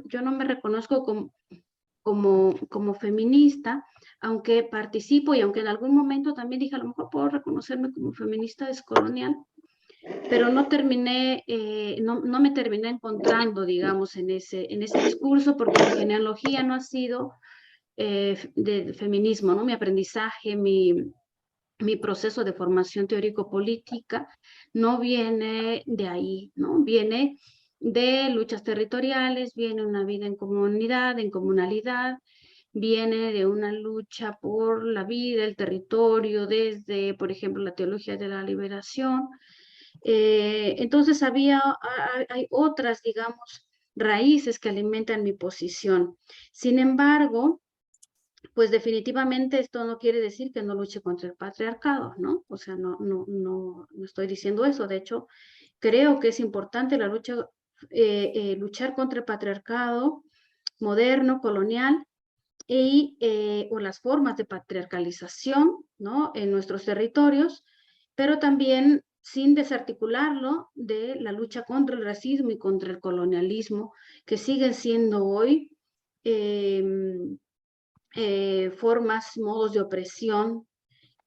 yo no me reconozco como feminista, aunque participo y aunque en algún momento también dije, a lo mejor puedo reconocerme como feminista descolonial, pero no me terminé encontrando, digamos, en ese discurso, porque mi genealogía no ha sido del feminismo, ¿no? Mi aprendizaje, mi proceso de formación teórico-política no viene de ahí, ¿no? Viene de luchas territoriales, viene una vida en comunidad, en comunalidad, viene de una lucha por la vida, el territorio, desde, por ejemplo, la teología de la liberación. Entonces hay otras, digamos, raíces que alimentan mi posición. Sin embargo, pues definitivamente esto no quiere decir que no luche contra el patriarcado, ¿no? O sea, no estoy diciendo eso. De hecho, creo que es importante luchar contra el patriarcado moderno, colonial, o las formas de patriarcalización, ¿no? En nuestros territorios, pero también sin desarticularlo de la lucha contra el racismo y contra el colonialismo, que siguen siendo hoy eh, formas, modos de opresión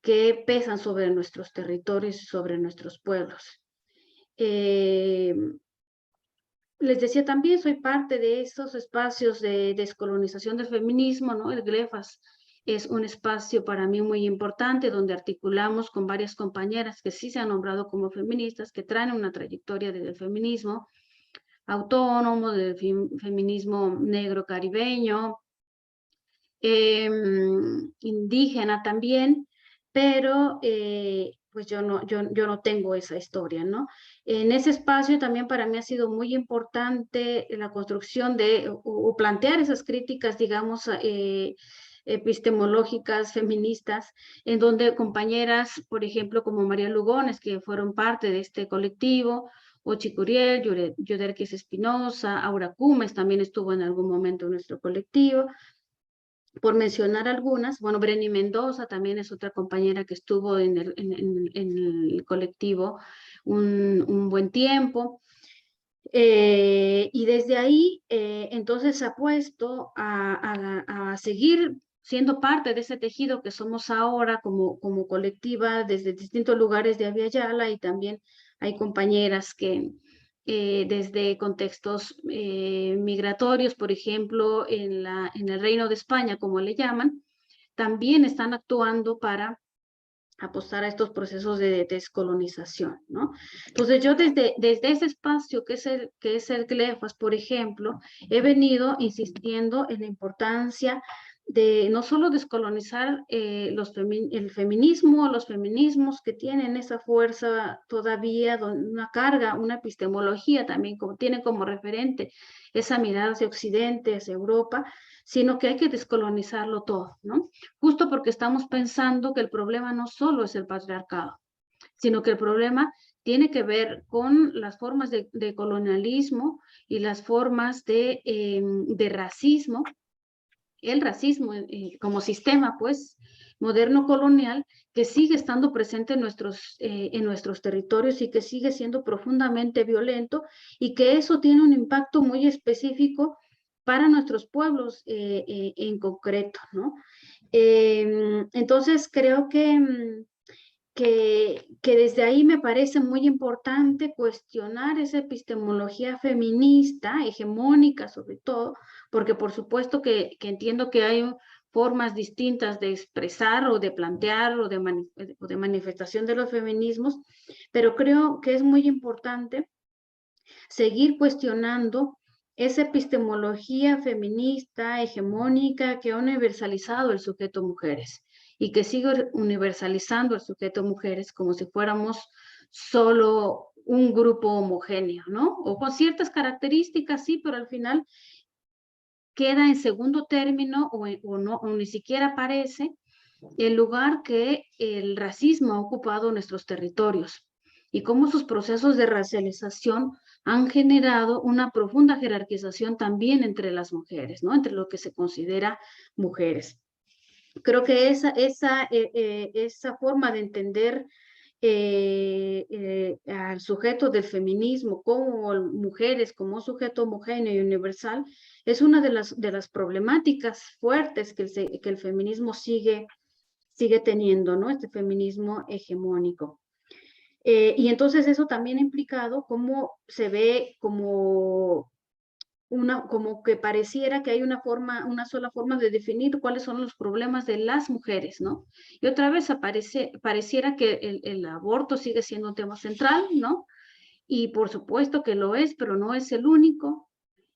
que pesan sobre nuestros territorios y sobre nuestros pueblos. Eh, Les decía también, soy parte de esos espacios de descolonización del feminismo, ¿no? El GLEFAS es un espacio para mí muy importante donde articulamos con varias compañeras que sí se han nombrado como feministas, que traen una trayectoria del feminismo autónomo, del feminismo negro caribeño, indígena también, pero pues yo no tengo esa historia, ¿no? En ese espacio también para mí ha sido muy importante la construcción o plantear esas críticas, digamos, epistemológicas, feministas, en donde compañeras, por ejemplo, como María Lugones, que fueron parte de este colectivo, Ochi Curiel, Yuderquis Espinosa, Aura Cumes también estuvo en algún momento en nuestro colectivo, por mencionar algunas. Bueno, Breni Mendoza también es otra compañera que estuvo en el colectivo un buen tiempo. Y desde ahí, entonces, apuesto a seguir siendo parte de ese tejido que somos ahora como colectiva desde distintos lugares de Abya Yala, y también hay compañeras que desde contextos migratorios, por ejemplo, en el Reino de España, como le llaman, también están actuando para apostar a estos procesos de descolonización, ¿no? Entonces yo desde ese espacio que es el GLEFAS, por ejemplo, he venido insistiendo en la importancia de no solo descolonizar el feminismo, los feminismos que tienen esa fuerza todavía, una carga, una epistemología también, tienen como referente esa mirada hacia Occidente, hacia Europa, sino que hay que descolonizarlo todo, ¿no? Justo porque estamos pensando que el problema no solo es el patriarcado, sino que el problema tiene que ver con las formas de colonialismo y las formas de racismo, el racismo como sistema, pues, moderno colonial, que sigue estando presente en nuestros territorios y que sigue siendo profundamente violento, y que eso tiene un impacto muy específico para nuestros pueblos en concreto, ¿no? Entonces creo que desde ahí me parece muy importante cuestionar esa epistemología feminista, hegemónica sobre todo, porque por supuesto que entiendo que hay formas distintas de expresar o de plantear o de manifestación de los feminismos, pero creo que es muy importante seguir cuestionando esa epistemología feminista, hegemónica, que ha universalizado el sujeto mujeres y que sigue universalizando el sujeto mujeres como si fuéramos solo un grupo homogéneo, ¿no? O con ciertas características, sí, pero al final queda en segundo término o ni siquiera aparece el lugar que el racismo ha ocupado en nuestros territorios y cómo sus procesos de racialización han generado una profunda jerarquización también entre las mujeres, ¿no? Entre lo que se considera mujeres. Creo que esa forma de entender al sujeto del feminismo como mujeres, como sujeto homogéneo y universal, es una de las problemáticas fuertes que el feminismo sigue teniendo, ¿no? Este feminismo hegemónico. Y entonces eso también ha implicado cómo se ve como que pareciera que hay una sola forma de definir cuáles son los problemas de las mujeres, ¿no? Y otra vez pareciera que el aborto sigue siendo un tema central, ¿no? Y por supuesto que lo es, pero no es el único.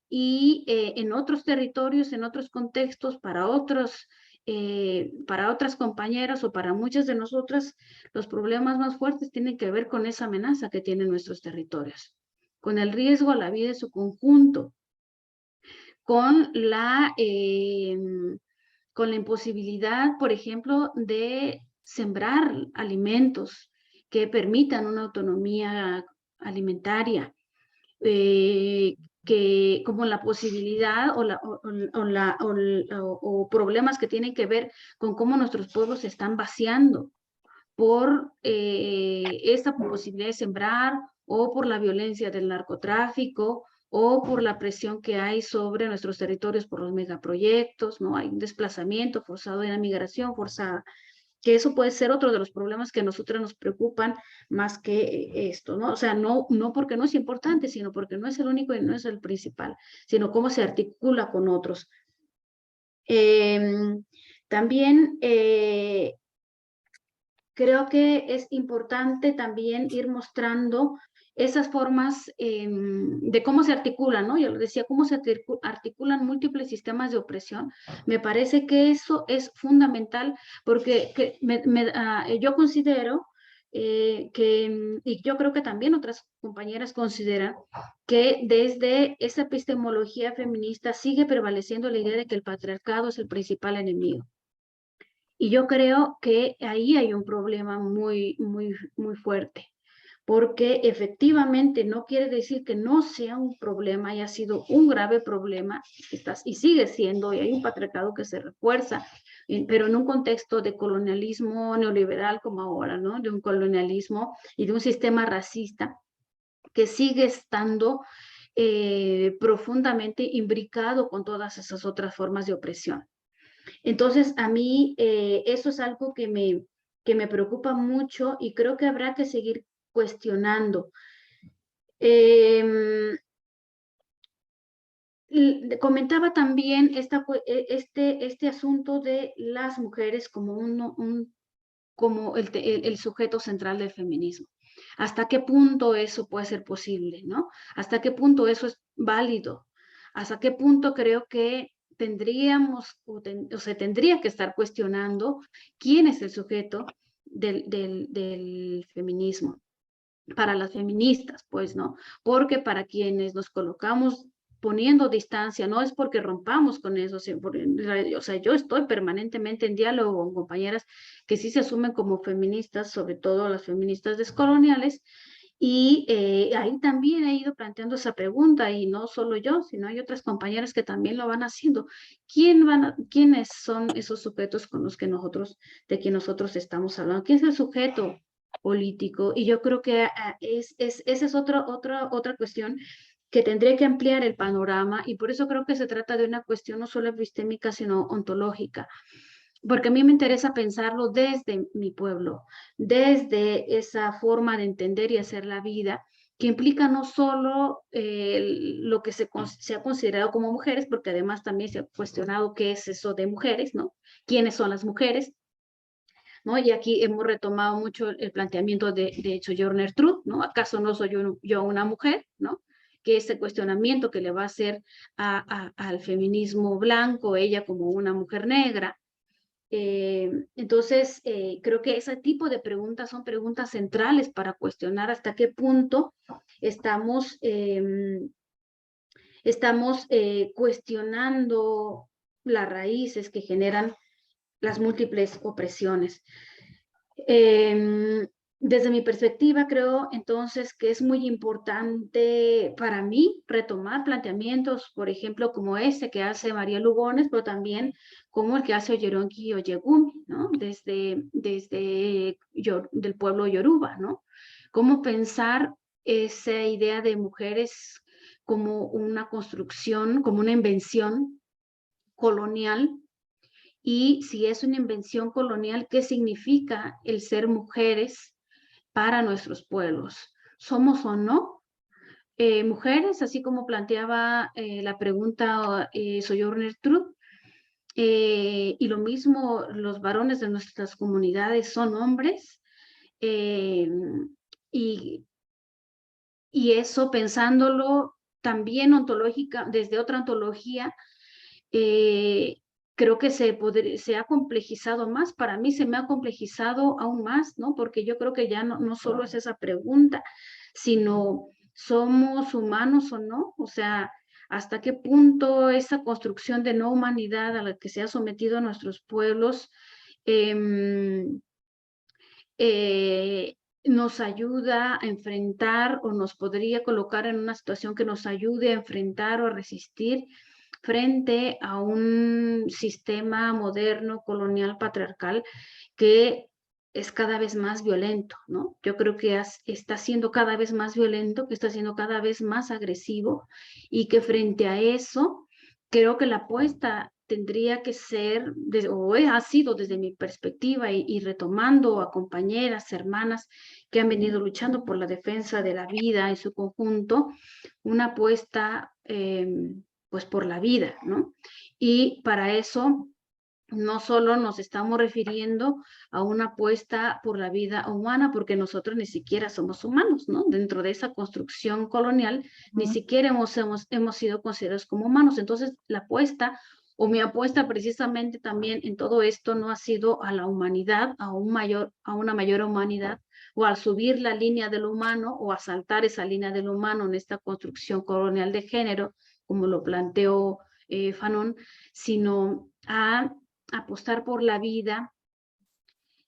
Y en otros territorios, en otros contextos, para otras compañeras o para muchas de nosotras, los problemas más fuertes tienen que ver con esa amenaza que tienen nuestros territorios, con el riesgo a la vida en su conjunto, con con la imposibilidad, por ejemplo, de sembrar alimentos que permitan una autonomía alimentaria, que como la posibilidad o problemas que tienen que ver con cómo nuestros pueblos se están vaciando por esta posibilidad de sembrar o por la violencia del narcotráfico o por la presión que hay sobre nuestros territorios por los megaproyectos, ¿no? Hay un desplazamiento forzado, hay una migración forzada, que eso puede ser otro de los problemas que a nosotros nos preocupan más que esto, ¿no? O sea, no porque no es importante, sino porque no es el único y no es el principal, sino cómo se articula con otros. También creo que es importante también ir mostrando esas formas de cómo se articulan, ¿no? Yo lo decía, cómo se articulan múltiples sistemas de opresión. Me parece que eso es fundamental porque yo considero y yo creo que también otras compañeras consideran que desde esa epistemología feminista sigue prevaleciendo la idea de que el patriarcado es el principal enemigo. Y yo creo que ahí hay un problema muy fuerte, porque efectivamente no quiere decir que no sea un problema, haya sido un grave problema, y sigue siendo, y hay un patriarcado que se refuerza, pero en un contexto de colonialismo neoliberal como ahora, ¿no? De un colonialismo y de un sistema racista que sigue estando profundamente imbricado con todas esas otras formas de opresión. Entonces, a mí eso es algo que me preocupa mucho y creo que habrá que seguir cuestionando. Comentaba también este asunto de las mujeres como, como el sujeto central del feminismo. ¿Hasta qué punto eso puede ser posible, no? ¿Hasta qué punto eso es válido? ¿Hasta qué punto creo que tendríamos o se tendría que estar cuestionando quién es el sujeto del feminismo? Para las feministas, pues, ¿no? Porque para quienes nos colocamos poniendo distancia, no es porque rompamos con eso, o sea, yo estoy permanentemente en diálogo con compañeras que sí se asumen como feministas, sobre todo las feministas descoloniales, y ahí también he ido planteando esa pregunta, y no solo yo, sino hay otras compañeras que también lo van haciendo. ¿Quiénes son esos sujetos de quien nosotros estamos hablando? ¿Quién es el sujeto político? Y yo creo que esa es otra cuestión que tendría que ampliar el panorama, y por eso creo que se trata de una cuestión no solo epistémica, sino ontológica, porque a mí me interesa pensarlo desde mi pueblo, desde esa forma de entender y hacer la vida, que implica no solo lo que se ha considerado como mujeres, porque además también se ha cuestionado qué es eso de mujeres, ¿no? ¿Quiénes son las mujeres? ¿No? Y aquí hemos retomado mucho el planteamiento de hecho, Jorner Truth, ¿no? ¿Acaso no soy yo una mujer, ¿no? Que ese cuestionamiento que le va a hacer al feminismo blanco, ella como una mujer negra. Entonces, creo que ese tipo de preguntas son preguntas centrales para cuestionar hasta qué punto estamos cuestionando las raíces que generan las múltiples opresiones. Desde mi perspectiva, creo entonces que es muy importante para mí retomar planteamientos, por ejemplo, como este que hace María Lugones, pero también como el que hace Oyeronki Oyegumi, ¿no? Del pueblo Yoruba, ¿no? Cómo pensar esa idea de mujeres como una construcción, como una invención colonial, y si es una invención colonial, ¿qué significa el ser mujeres para nuestros pueblos? ¿Somos o no mujeres? Así como planteaba la pregunta Sojourner Truth, y lo mismo los varones de nuestras comunidades son hombres, eh, y, y eso pensándolo también ontológica, desde otra ontología, eh, creo que se ha complejizado más. Para mí se me ha complejizado aún más, ¿no? Porque yo creo que ya no solo es esa pregunta, sino ¿somos humanos o no? O sea, ¿hasta qué punto esa construcción de no humanidad a la que se ha sometido a nuestros pueblos eh, eh, nos ayuda a enfrentar o nos podría colocar en una situación que nos ayude a enfrentar o a resistir frente a un sistema moderno, colonial, patriarcal, que es cada vez más violento, ¿no? Yo creo que está siendo cada vez más violento, que está siendo cada vez más agresivo, y que frente a eso, creo que la apuesta tendría que ser, o ha sido desde mi perspectiva, y retomando a compañeras, hermanas que han venido luchando por la defensa de la vida en su conjunto, una apuesta pues por la vida, ¿no? Y para eso no solo nos estamos refiriendo a una apuesta por la vida humana, porque nosotros ni siquiera somos humanos, ¿no? Dentro de esa construcción colonial, ni siquiera hemos sido considerados como humanos. Entonces, la apuesta o mi apuesta precisamente también en todo esto no ha sido a la humanidad, a una mayor humanidad, o al subir la línea de lo humano o a saltar esa línea de lo humano en esta construcción colonial de género, como lo planteó Fanon, sino a apostar por la vida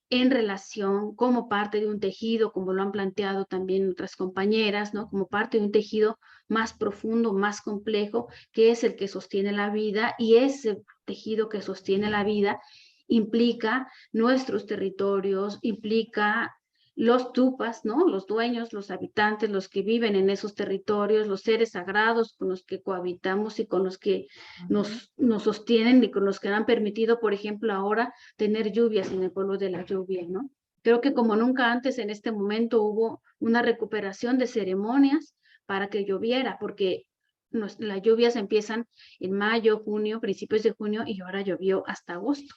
en relación como parte de un tejido, como lo han planteado también otras compañeras, ¿no? Como parte de un tejido más profundo, más complejo, que es el que sostiene la vida, y ese tejido que sostiene la vida implica nuestros territorios, implica los tupas, ¿no? Los dueños, los habitantes, los que viven en esos territorios, los seres sagrados con los que cohabitamos y con los que nos sostienen y con los que han permitido, por ejemplo, ahora tener lluvias en el pueblo de la lluvia, ¿no? Creo que como nunca antes en este momento hubo una recuperación de ceremonias para que lloviera, porque las lluvias empiezan en mayo, junio, principios de junio, y ahora llovió hasta agosto.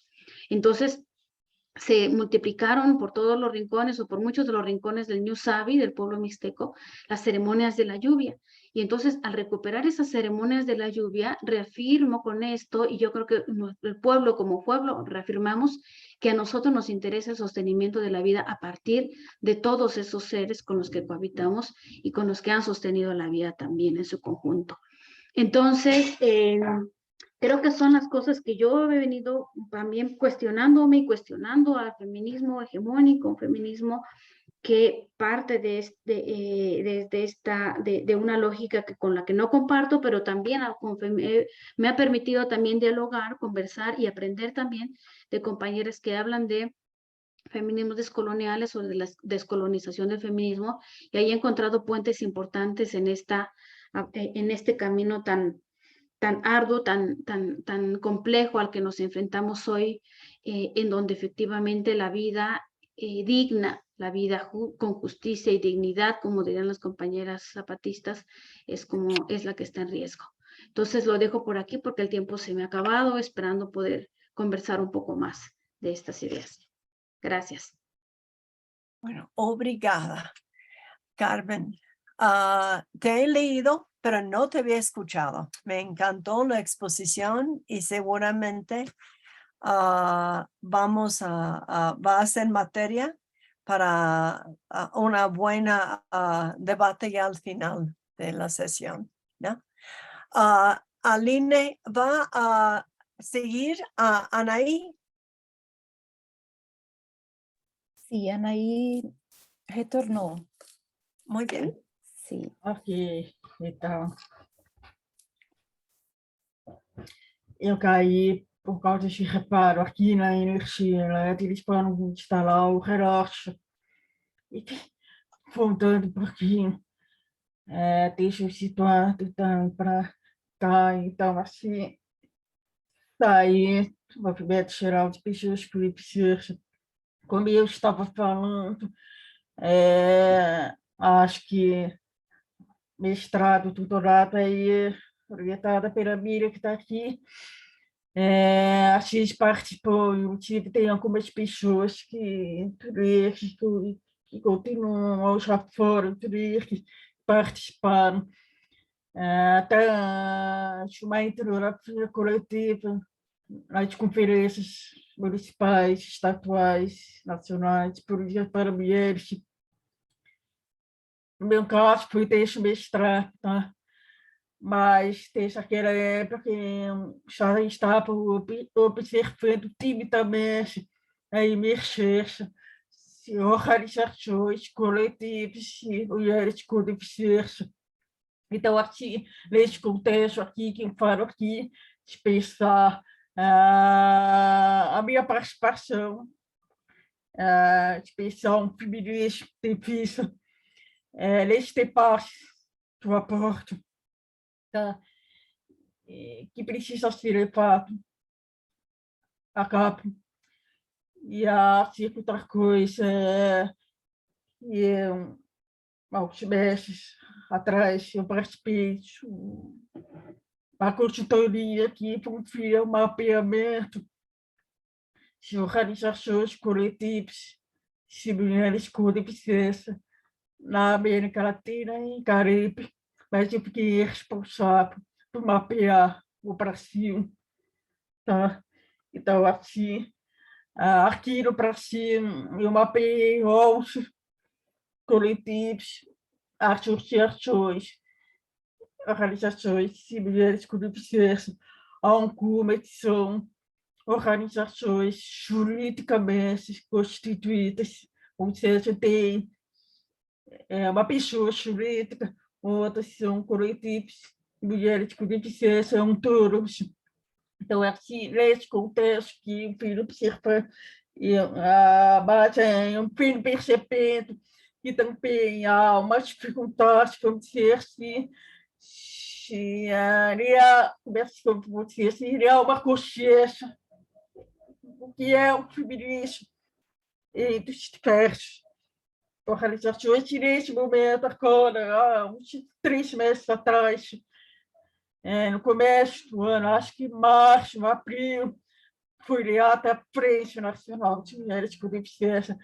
Entonces, se multiplicaron por todos los rincones o por muchos de los rincones del Ñu Sabi, del pueblo mixteco, las ceremonias de la lluvia. Y entonces, al recuperar esas ceremonias de la lluvia, reafirmo con esto, y yo creo que el pueblo como pueblo reafirmamos que a nosotros nos interesa el sostenimiento de la vida a partir de todos esos seres con los que cohabitamos y con los que han sostenido la vida también en su conjunto. Entonces, creo que son las cosas que yo he venido también cuestionándome y cuestionando al feminismo hegemónico, un feminismo que parte de una lógica con la que no comparto, pero también me ha permitido también dialogar, conversar y aprender también de compañeras que hablan de feminismos descoloniales o de la descolonización del feminismo, y ahí he encontrado puentes importantes en este camino tan arduo, tan complejo al que nos enfrentamos hoy, en donde efectivamente la vida digna, la vida con justicia y dignidad, como dirían las compañeras zapatistas, es la que está en riesgo. Entonces lo dejo por aquí porque el tiempo se me ha acabado, esperando poder conversar un poco más de estas ideas. Gracias. Bueno, obrigada, Carmen. Te he leído, pero no te había escuchado. Me encantó la exposición y seguramente va a ser materia para una buena debate ya al final de la sesión, ¿no? Aline va a seguir a Anaí. Sí, Anaí Retornou. Muy bien. Sim. Ok, então, eu caí por causa de reparo aqui na energia elétrica para instalar o relógio. E voltando um pouquinho, deixa eu situar então, para cá, então, assim, daí, o movimento geral de pessoas que precisam, como eu estava falando, acho que mestrado, doutorado aí, orientada pela Miriam, que está aqui. A gente participou, eu tive, tem algumas pessoas que continuam, ou já foram, que participaram. Até uma etnografia coletiva nas conferências municipais, estaduais, nacionais, por dia para mulheres. No meu caso, foi desde o mestrado, tá? Mas desde aquela época já estava observando timidamente a emergência de organizações coletivas e mulheres com deficiência. Então, aqui, neste contexto aqui, que eu falo aqui, de pensar a minha participação, de pensar um feminismo difícil, neste debate que eu aporto, tá? Que precisa ser levado a cabo. E a outra coisa alguns meses atrás eu participei de uma consultoria que promovia o mapeamento de organizações coletivas de mulheres com deficiência na América Latina e Caribe, mas eu fiquei responsável por mapear o Brasil, tá? Então, assim, aqui no Brasil, eu mapeei 11 coletivos, associações, organizações de mulheres com deficiência, algumas são organizações juridicamente constituídas, ou seja, tem uma pessoa jurídica, outras são coletivos de mulheres com deficiência autônomos. Então, assim, nesse contexto que o filho observa, mas um filho percebendo que também há uma dificuldade, vamos dizer assim, seria uma consciência do que é o feminismo e dos diversos organizações. E nesse momento, agora, uns 3 meses atrás, no começo do ano, acho que março, abril, fui lá até a Frente Nacional de Mulheres com Deficiência,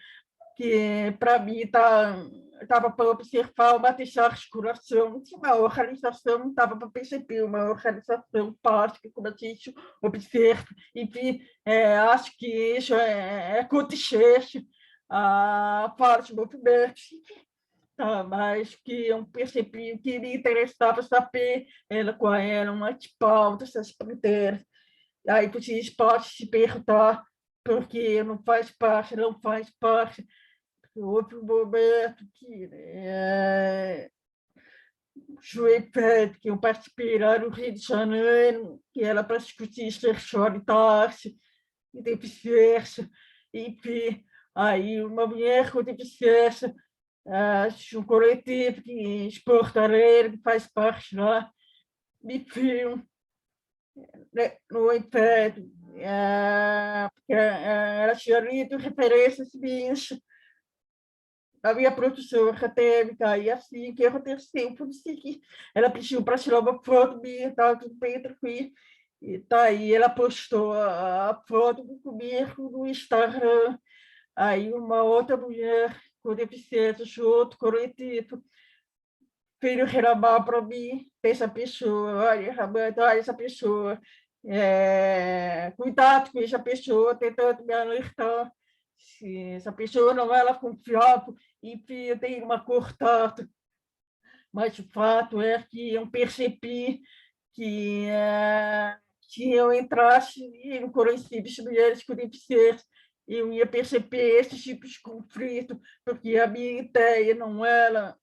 que para mim estava para observar uma desarticulação de uma organização, estava para perceber uma organização básica, como a gente observa. Enfim, acho que isso é acontecesse a parte do movimento. Mas que eu percebi que me interessava saber qual era uma de pautas, essas fronteiras. Aí vocês podem se perguntar por que não faz parte, não faz parte. Houve um momento que Joeped, que eu participei lá no Rio de Janeiro, que era para discutir sexualidade e deficiência. Enfim, aí uma mulher com deficiência, um coletivo que exportareiro, que faz parte lá, me viu no iPad, porque ela tinha lido referências minhas na minha produção acadêmica, e assim que aconteceu, por isso que ela pediu para tirar uma foto minha, estava tudo bem tranquilo, e tá aí, ela postou a foto comigo no Instagram. Aí uma outra mulher com deficiência, de outro coletivo, veio reclamar para mim, essa pessoa, olha, essa pessoa, cuidado com essa pessoa, tentando me alertar, se essa pessoa não é confiável, enfim, eu tenho uma cortada. Mas o fato é que eu percebi que se eu entrasse no coletivo de mulheres com deficiência, eu ia perceber esses tipos de conflito, porque a minha ideia não era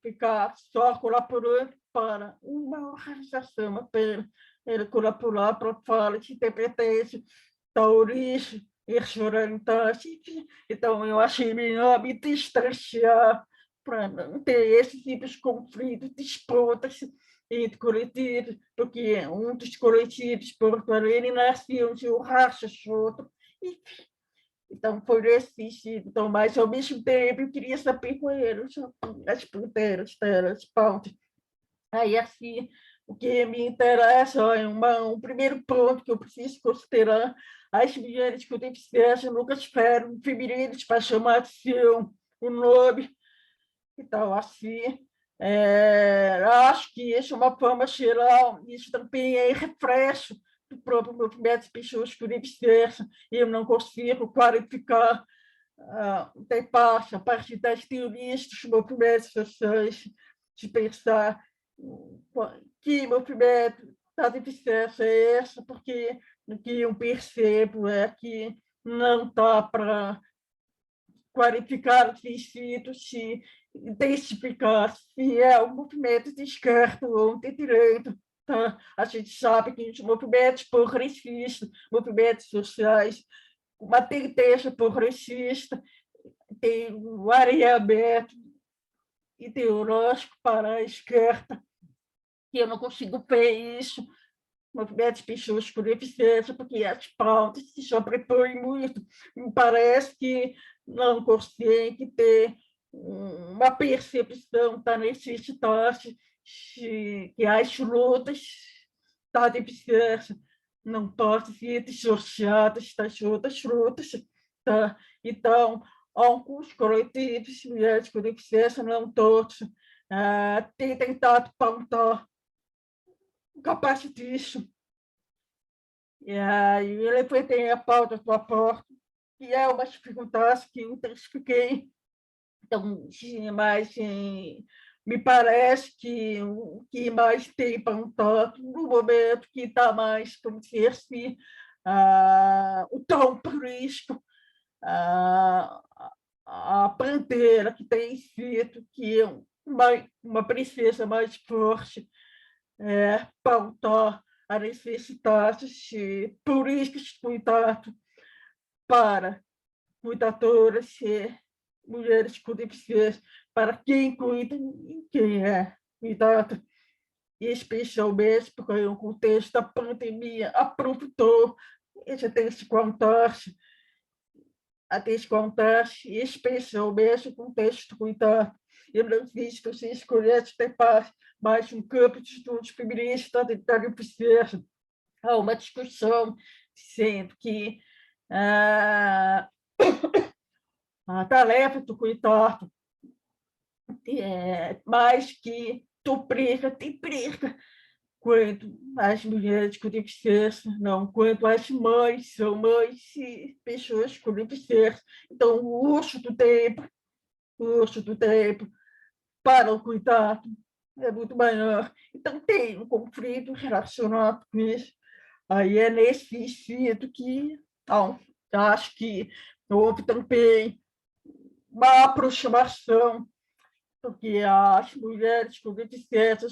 ficar só colaborando para uma organização apenas, era colaborar para a fala de interpretância da origem e orientagem. Então, eu achei melhor me distanciar para não ter esse tipo de conflito, disputas entre coletivos, porque um dos coletivos Porto Alegre nasceu de um racha outro, então foi nesse sentido. Então, mas ao mesmo tempo eu queria saber quais eram as fronteiras delas, pontos. Aí, assim, o que me interessa é um primeiro ponto que eu preciso considerar: as mulheres com deficiência nunca esperam femininos para chamar de seu o nome. Então, assim, acho que isso é uma forma geral, isso também é reflexo do próprio movimento de pessoas com deficiência, e eu não consigo qualificar tem parte, a partir das teorias dos movimentos sociais, de pensar que movimento da deficiência é essa, porque o que eu percebo é que não dá para qualificar os distritos, se identificar se é um movimento de esquerda ou de direita. Tá? A gente sabe que os movimentos progressistas, movimentos sociais, uma tendência progressista, tem um areamento ideológico para a esquerda, que eu não consigo ver isso, movimento de pessoas com deficiência, porque as pautas se sobrepõem muito. Me parece que não consegue ter uma percepção da necessidade de que as lutas da deficiência não podem ser dissociadas das outras lutas. Tá? Então, alguns coletivos, mulheres com deficiência, não todos, têm tentado pautar capaz disso. E aí ele foi ter a pauta do aporte, que é uma dificuldade que eu identifiquei. Então, mas me parece que o que mais tem pautado no momento que está mais, como dizer assim, o tom político, a bandeira que tem sido que uma princesa mais forte pautar a necessidade de políticas de cuidado para cuidadoras e mulheres com deficiência, para quem cuida e quem é cuidado, e especialmente porque o contexto da pandemia aproveitou esse descontagem, a descontagem, especialmente o contexto do cuidado. Eu não vi se você escolhesse ter mais um campo de estudos feministas da deficiência. Há uma discussão dizendo que a tarefa do cuidado é mais que triplica quando as mulheres com deficiência, não, quando as mães são mães e pessoas com deficiência. Então, o uso do tempo para o cuidado é muito maior. Então, tem um conflito relacionado com isso. Aí é nesse sentido que acho que houve também uma aproximação, porque as mulheres com deficiência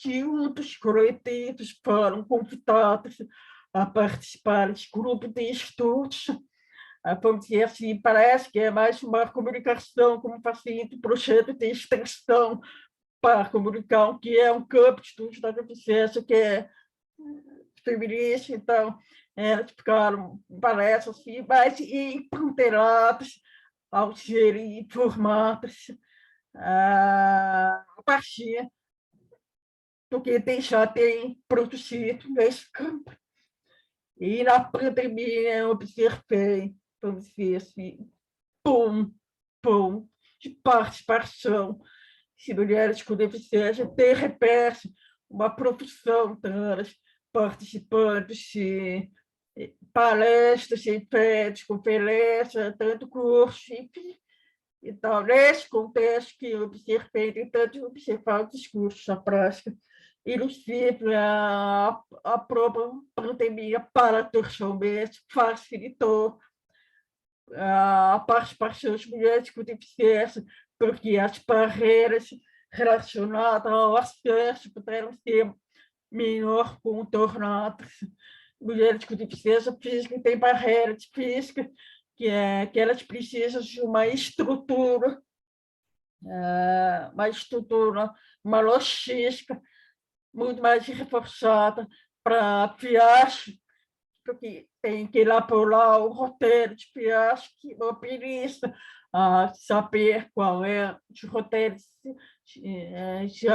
juntos coletivos foram convidadas a participar de grupos de estudos. Vamos dizer assim, parece que é mais uma comunicação, como facilita o projeto de extensão para comunicar o que é um campo de estudos da deficiência, que é feminista. Então, elas ficaram, parece assim, mais empoderadas ao serem informadas a partir do que já tem produzido nesse campo. E na pandemia eu observei, vamos dizer assim, pum, de participação de mulheres com deficiência, de repente, uma profissão delas, participando de palestras, de conferências, tanto curso, enfim. Então, nesse contexto que eu observei, tentando observar os discursos da prática, inclusive a própria pandemia paradoxalmente facilitou a participação das mulheres com deficiência, porque as barreiras relacionadas ao acesso puderam ser melhor contornadas. Mulheres com deficiência física têm barreiras físicas que elas precisam de uma estrutura, uma logística muito mais reforçada para viagem, porque tem que elaborar o roteiro de viagem, que o motorista saber qual é o roteiro de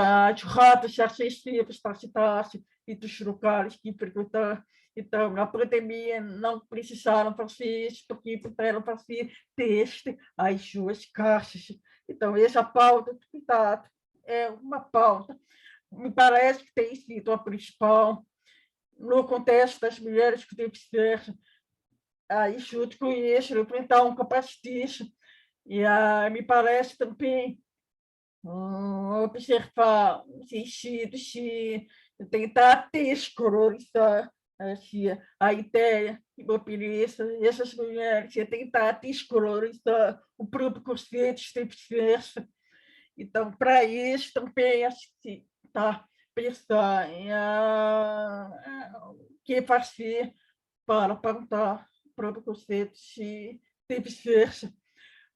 rotas acessíveis para a cidade e dos lugares que frequentar. Então, na pandemia, não precisaram fazer isso, porque puderam fazer teste às suas caixas. Então, essa pauta de cuidado é uma pauta, me parece que tem sido a principal no contexto das mulheres com deficiência, aí junto com isso, enfrentar um capacitista, e me parece também observar o sentido de tentar descolorizar a ideia de mobilista, essas mulheres, de tentar descolorizar o próprio conceito de deficiência. Então, para isso, também está pensar em o que fazer para apontar o próprio conceito de deficiência,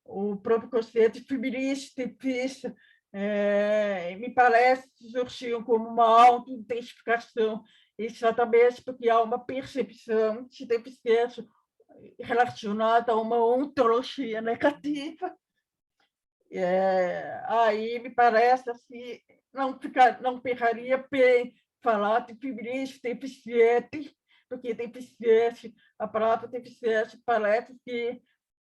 o próprio conceito de feminista, difícil, me parece que surgiu como uma auto-identificação, exatamente porque há uma percepção de deficiência relacionada a uma ontologia negativa. Aí me parece assim, não ficaria bem falar de feminismo deficiente, porque deficiente, a palavra deficiente parece que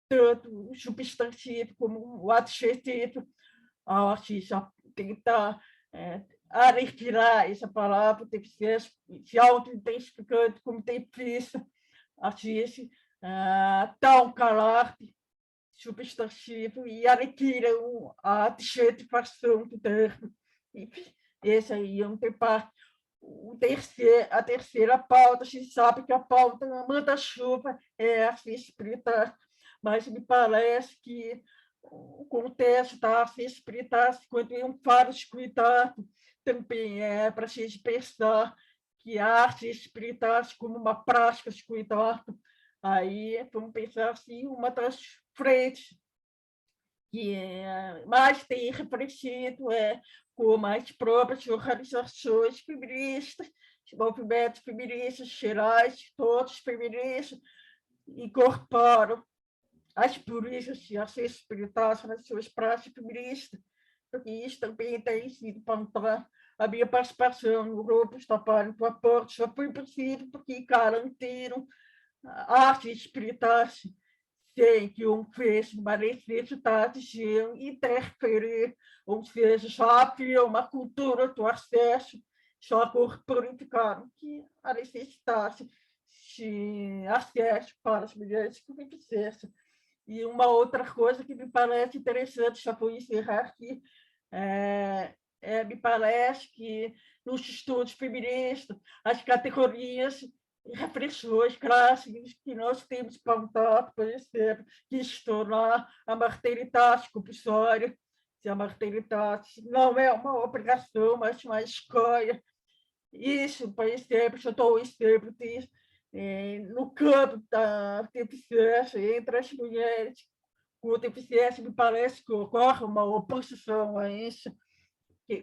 tanto o substantivo como o adjetivo, já tentar retirar essa palavra deficiente, se auto-identificando como difícil, assim, tão calarte, substantivo e adquira a adjetivação do termo. Esse aí é um debate. A terceira pauta, a gente sabe que a pauta manda-chuva é a flexibilidade, mas me parece que o contexto da flexibilidade, quando tem um faro de cuidado, também é para a gente pensar que a flexibilidade como uma prática de cuidado. Aí vamos pensar assim, uma das frentes que mais tem refletido como as próprias organizações feministas, movimentos feministas gerais, todos feministas, incorporam as políticas de acessibilidade nas suas práticas feministas, porque isso também tem sido para a minha participação no grupo de trabalho do aporte, só foi possível porque garantiram a acessibilidade sem que fez uma necessidade de interferir, ou seja, já havia uma cultura do acesso, já corporificaram que a necessidade de acesso para as mulheres com deficiência. E uma outra coisa que me parece interessante, já vou encerrar aqui, me parece que nos estudos feministas, as categorias reflexões clássicas que nós temos pautado, por exemplo, que estão lá a maternidade compulsória, se a maternidade não é uma obrigação, mas uma escolha. Isso, por exemplo, eu dou um exemplo disso, no campo da deficiência entre as mulheres com deficiência, me parece que ocorre uma oposição a isso.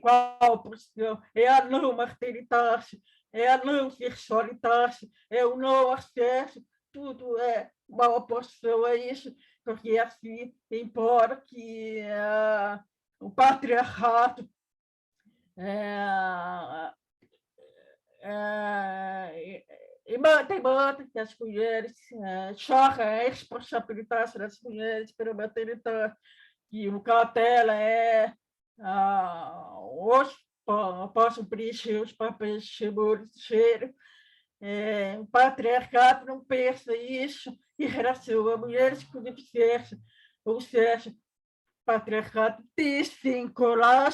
Qual a oposição? É a não maternidade, é a não sexualidade, é o não acesso, tudo é uma oposição a isso, porque assim, embora que o patriarcado manda que as mulheres choca a responsabilidade das mulheres pela maternidade, que o lugar dela hoje posso preencher os papéis de gênero. O patriarcado não pensa isso em relação a mulheres com deficiência, ou seja, o patriarcado desvincular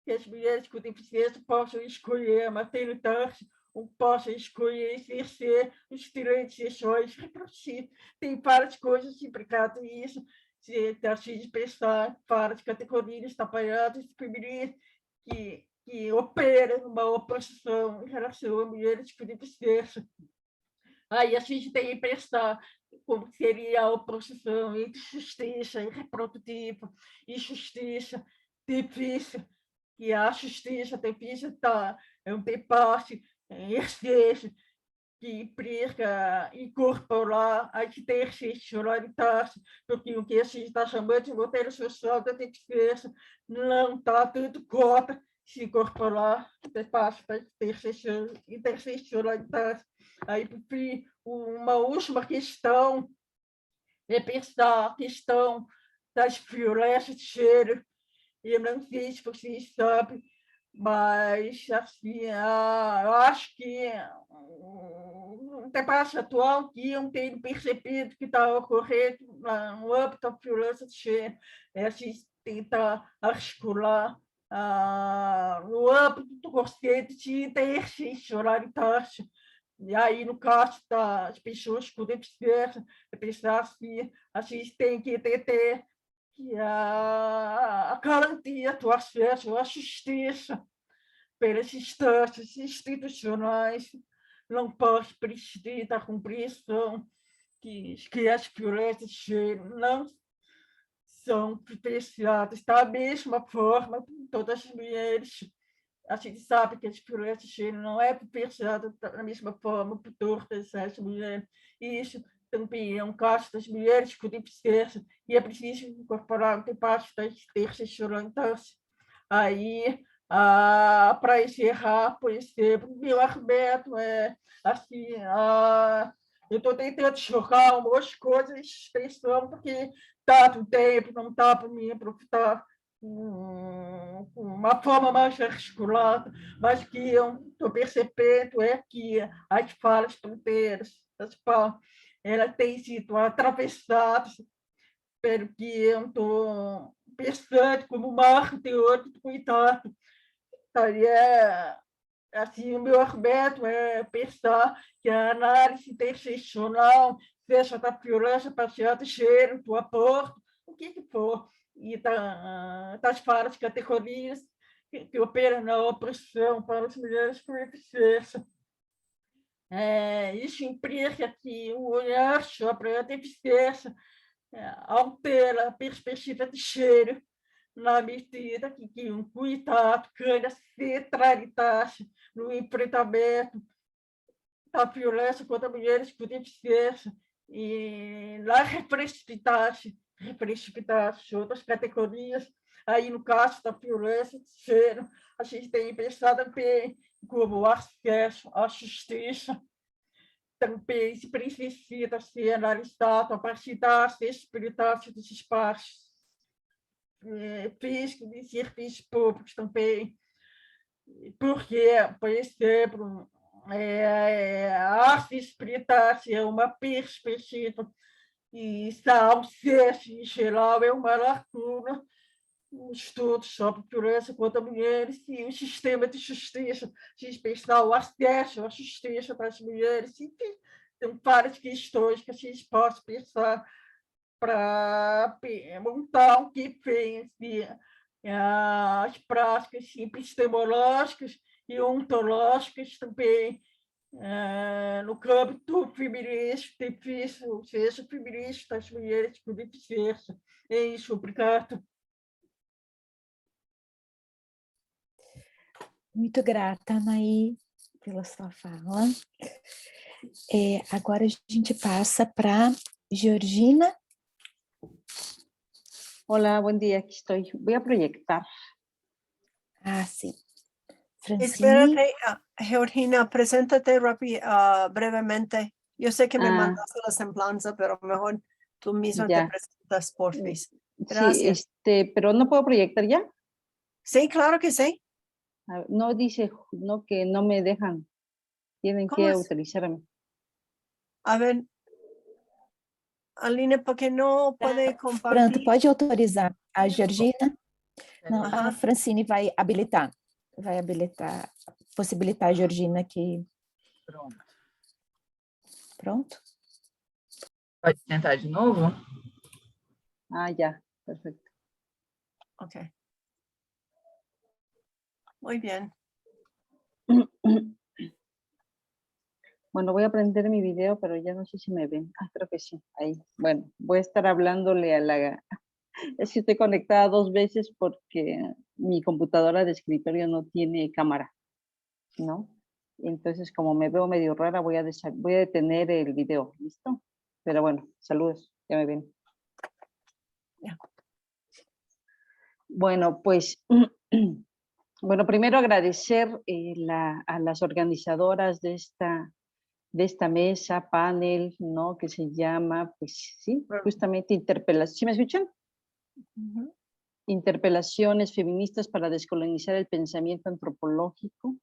que as mulheres com deficiência possam escolher a maternidade possa escolher exercer os direitos sexuais reprodutivos. Tem várias coisas implicadas nisso, se de pensar várias categorias trabalhadas femininas que operam uma oposição em relação a mulheres de diversidade. Aí a gente tem que pensar como seria a oposição entre justiça reprodutiva e justiça difícil, que a justiça difícil está é um debate extenso que implica incorporar a interseccionalidade, porque o que a gente está chamando de modelo social da diversidade não está tudo contra se incorporar o debate da interseccionalidade. Aí, por fim, uma última questão é pensar a questão das violências de gênero. Eu não sei se vocês sabem, mas assim, eu acho que o debate atual que eu tenho percebido que está ocorrendo no âmbito da violência de gênero é a gente tentar articular no âmbito do conceito de interseccionalidade. E aí, no caso das pessoas com deficiência, é pensar assim, a gente tem que entender que a garantia do acesso à justiça pelas instâncias institucionais não pode prescindir da compreensão que as violências de gênero não são vivenciadas da mesma forma por todas as mulheres. A gente sabe que as violências de gênero não é vivenciada da mesma forma por todas as mulheres. E isso também é um caso das mulheres com deficiência, e é preciso incorporar o debate da interseccionalidade. Aí, para encerrar, por exemplo, meu argumento é assim, eu estou tentando jogar algumas coisas, expressão, porque dado o tempo, não dá para mim aproveitar uma forma mais articulada, mas que eu estou percebendo é que as falas fronteiras, elas têm sido atravessadas pelo que eu estou pensando como marco teórico do cuidado. Assim, o meu argumento é pensar que a análise interseccional, seja da violência baseada em gênero, do aborto, o que for, e das várias categorias que operam na opressão para as mulheres com deficiência. Isso implica que o olhar sobre a deficiência altera a perspectiva de gênero, na medida que um cuidado ganha centralidade no enfrentamento da violência contra mulheres com deficiência e na repressividade de outras categorias. Aí, no caso da violência de gênero, a gente tem pensado também como o acesso à justiça também se precisa ser analisado a partir da acessibilidade dos espaços físicos e serviços públicos também, porque, por exemplo, a acessibilidade é uma perspectiva e a ausência, em geral, é uma lacuna no estudo sobre violência contra mulheres e o sistema de justiça, especial o acesso à justiça das mulheres, enfim, tem várias questões que a gente pode pensar para montar o que fez as práticas epistemológicas e ontológicas também no campo do feminismo, difícil, seja feminista das mulheres com deficiência. É isso, obrigado. Muito grata, Anaí, pela sua fala. Agora a gente passa para Georgina. Hola, buen día, aquí estoy. Voy a proyectar. Sí. Francine. Espérate, Georgina, preséntate brevemente. Yo sé que me mandaste la semblanza, pero mejor tú misma te presentas, porfis. Gracias. Sí, pero no puedo proyectar ya. Sí, claro que sí. No dice, no, que no me dejan. Tienen que autorizarme. A ver, Aline, porque não pode compartilhar. Pronto, pode autorizar a Georgina. Não, a Francine vai habilitar, possibilitar a Georgina que Pronto. Pronto? Pode tentar de novo? Ah, ya, perfecto. Ok. Muy bien. Bueno, voy a prender mi video, pero ya no sé si me ven. Ah, creo que sí, ahí. Bueno, voy a estar hablándole a la... Es que estoy conectada 2 veces porque mi computadora de escritorio no tiene cámara, ¿no? Entonces, como me veo medio rara, voy a detener el video, ¿listo? Pero bueno, saludos, ya me ven. Ya. Bueno, pues, bueno, primero agradecer a las organizadoras de esta mesa, panel, ¿no? Que se llama, pues sí, justamente interpelación. ¿Sí me escuchan? Ujú. Interpelaciones feministas para descolonizar el pensamiento antropológico.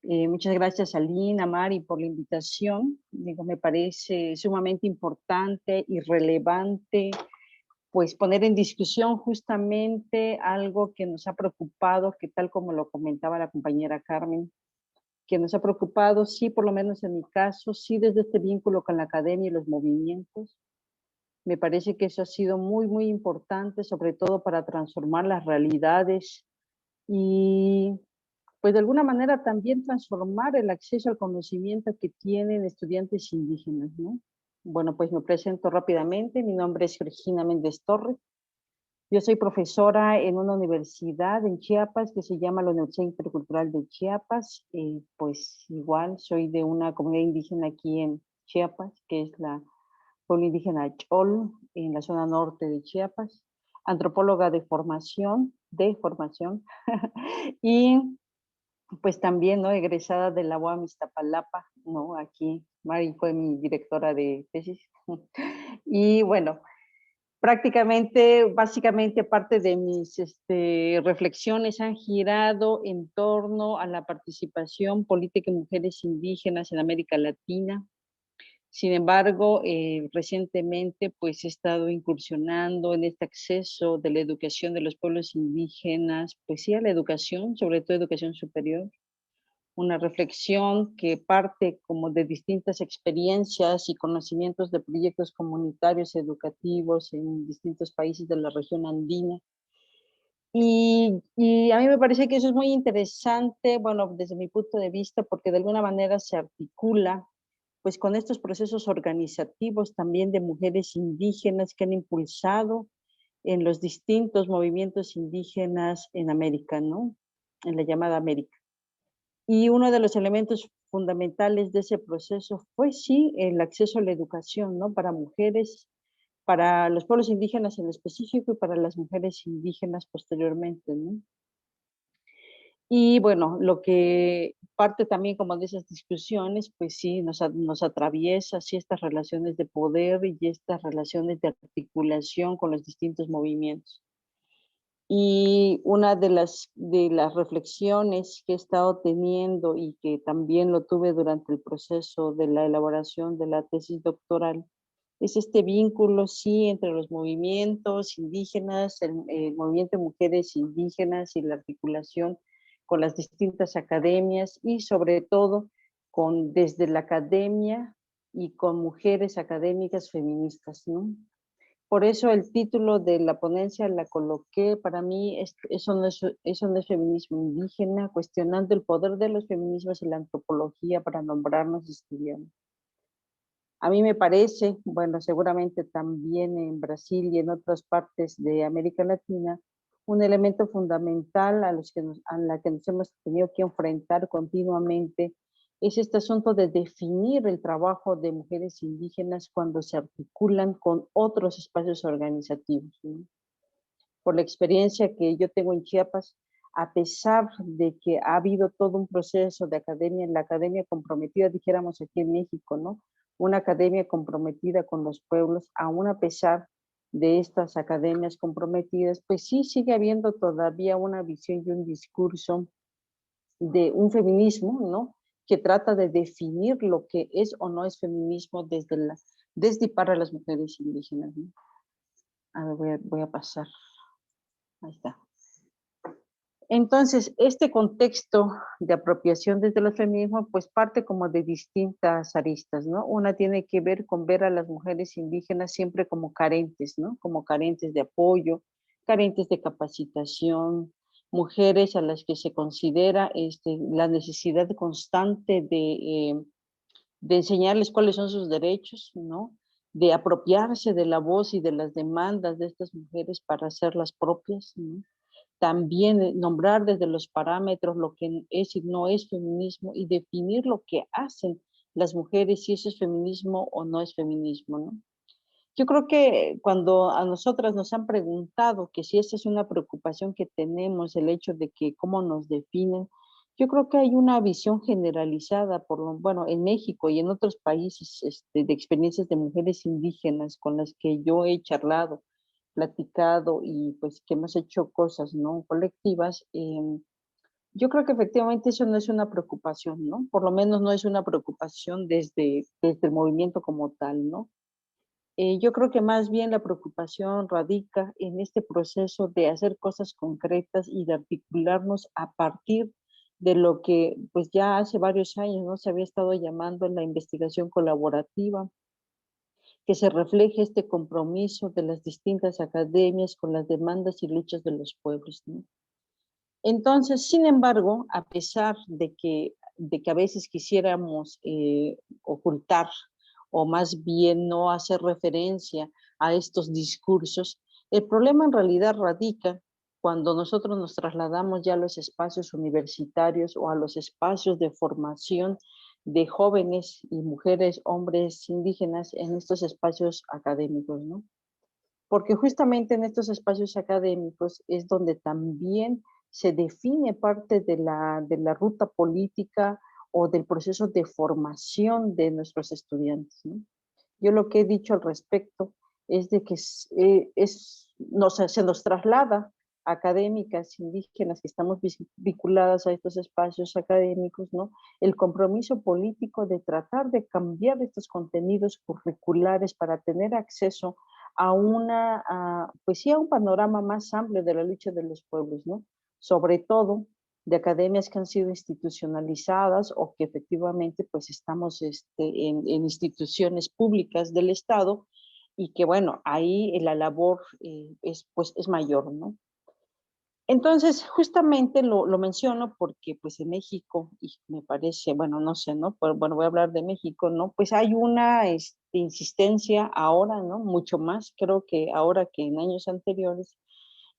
Muchas gracias a Lina, Mari, por la invitación. Digo, me parece sumamente importante y relevante, pues poner en discusión justamente algo que nos ha preocupado, que tal como lo comentaba la compañera Carmen, que nos ha preocupado, sí, por lo menos en mi caso, sí, desde este vínculo con la academia y los movimientos. Me parece que eso ha sido muy, muy importante, sobre todo para transformar las realidades y, pues, de alguna manera también transformar el acceso al conocimiento que tienen estudiantes indígenas, ¿no? Bueno, pues me presento rápidamente. Mi nombre es Georgina Méndez Torres. Yo soy profesora en una universidad en Chiapas que se llama la Universidad Intercultural de Chiapas. Pues igual soy de una comunidad indígena aquí en Chiapas, que es la pueblo indígena Chol, en la zona norte de Chiapas. Antropóloga de formación, y pues también, ¿no? Egresada de la UAM Iztapalapa, ¿no? Aquí, Mari fue mi directora de tesis. Y bueno, prácticamente, básicamente, parte de mis reflexiones han girado en torno a la participación política de mujeres indígenas en América Latina. Sin embargo, recientemente pues he estado incursionando en este acceso de la educación de los pueblos indígenas, pues sí a la educación, sobre todo educación superior. Una reflexión que parte como de distintas experiencias y conocimientos de proyectos comunitarios educativos en distintos países de la región andina. Y a mí me parece que eso es muy interesante, bueno, desde mi punto de vista, porque de alguna manera se articula pues con estos procesos organizativos también de mujeres indígenas que han impulsado en los distintos movimientos indígenas en América, ¿no? En la llamada América. Y uno de los elementos fundamentales de ese proceso fue, sí, el acceso a la educación, ¿no? Para mujeres, para los pueblos indígenas en específico y para las mujeres indígenas posteriormente, ¿no? Y bueno, lo que parte también como de esas discusiones, pues sí, nos atraviesa, sí, estas relaciones de poder y estas relaciones de articulación con los distintos movimientos. Y una de las reflexiones que he estado teniendo y que también lo tuve durante el proceso de la elaboración de la tesis doctoral, es este vínculo, sí, entre los movimientos indígenas, el movimiento de mujeres indígenas y la articulación con las distintas academias y sobre todo desde la academia y con mujeres académicas feministas, ¿no? Por eso el título de la ponencia la coloqué, para mí eso no es feminismo indígena, cuestionando el poder de los feminismos y la antropología para nombrarnos y estudiarnos. A mí me parece, bueno, seguramente también en Brasil y en otras partes de América Latina, un elemento fundamental a la que nos hemos tenido que enfrentar continuamente es este asunto de definir el trabajo de mujeres indígenas cuando se articulan con otros espacios organizativos, ¿no? Por la experiencia que yo tengo en Chiapas, a pesar de que ha habido todo un proceso de academia, la academia comprometida, dijéramos aquí en México, ¿no? Una academia comprometida con los pueblos, aún a pesar de estas academias comprometidas, pues sí sigue habiendo todavía una visión y un discurso de un feminismo, ¿no? Que trata de definir lo que es o no es feminismo desde y para las mujeres indígenas, ¿no? A ver, voy a pasar. Ahí está. Entonces, este contexto de apropiación desde los feminismos, pues parte como de distintas aristas, ¿no? Una tiene que ver con ver a las mujeres indígenas siempre como carentes, ¿no? Como carentes de apoyo, carentes de capacitación, mujeres a las que se considera la necesidad constante de enseñarles cuáles son sus derechos, ¿no? De apropiarse de la voz y de las demandas de estas mujeres para hacerlas propias, ¿no? También nombrar desde los parámetros lo que es y no es feminismo y definir lo que hacen las mujeres, si eso es feminismo o no es feminismo, ¿no? Yo creo que cuando a nosotras nos han preguntado que si esa es una preocupación que tenemos, el hecho de que cómo nos definen, yo creo que hay una visión generalizada, bueno, en México y en otros países de experiencias de mujeres indígenas con las que yo he charlado, platicado y pues que hemos hecho cosas, ¿no? Colectivas. Yo creo que efectivamente eso no es una preocupación, ¿no? Por lo menos no es una preocupación desde el movimiento como tal, ¿no? Yo creo que más bien la preocupación radica en este proceso de hacer cosas concretas y de articularnos a partir de lo que pues ya hace varios años no se había estado llamando la investigación colaborativa, que se refleje este compromiso de las distintas academias con las demandas y luchas de los pueblos, ¿no? Entonces, sin embargo, a pesar de que a veces quisiéramos ocultar o más bien no hacer referencia a estos discursos, el problema en realidad radica cuando nosotros nos trasladamos ya a los espacios universitarios o a los espacios de formación de jóvenes y mujeres, hombres indígenas en estos espacios académicos, ¿no? Porque justamente en estos espacios académicos es donde también se define parte de la ruta política o del proceso de formación de nuestros estudiantes, ¿no? Yo lo que he dicho al respecto es de que se nos traslada a académicas indígenas que estamos vinculadas a estos espacios académicos, ¿no? El compromiso político de tratar de cambiar estos contenidos curriculares para tener acceso pues sí, a un panorama más amplio de la lucha de los pueblos, ¿no? Sobre todo de academias que han sido institucionalizadas o que efectivamente pues estamos en instituciones públicas del Estado y que bueno, ahí la labor es mayor, ¿no? Entonces, justamente lo menciono porque pues en México, y me parece, bueno, no sé, ¿no? Pero, bueno, voy a hablar de México, ¿no? Pues hay una insistencia ahora, ¿no? Mucho más, creo que ahora que en años anteriores,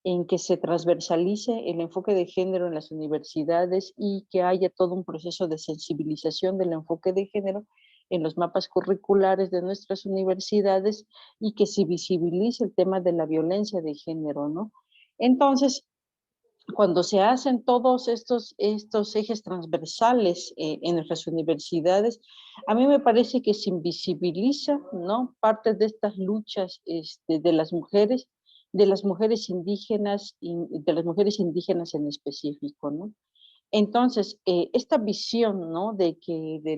en que se transversalice el enfoque de género en las universidades y que haya todo un proceso de sensibilización del enfoque de género en los mapas curriculares de nuestras universidades y que se visibilice el tema de la violencia de género, ¿no? Entonces, cuando se hacen todos estos ejes transversales en nuestras universidades, a mí me parece que se invisibiliza, ¿no? Parte de estas luchas de las mujeres indígenas y de las mujeres indígenas en específico, ¿no? Entonces, esta visión, ¿no? De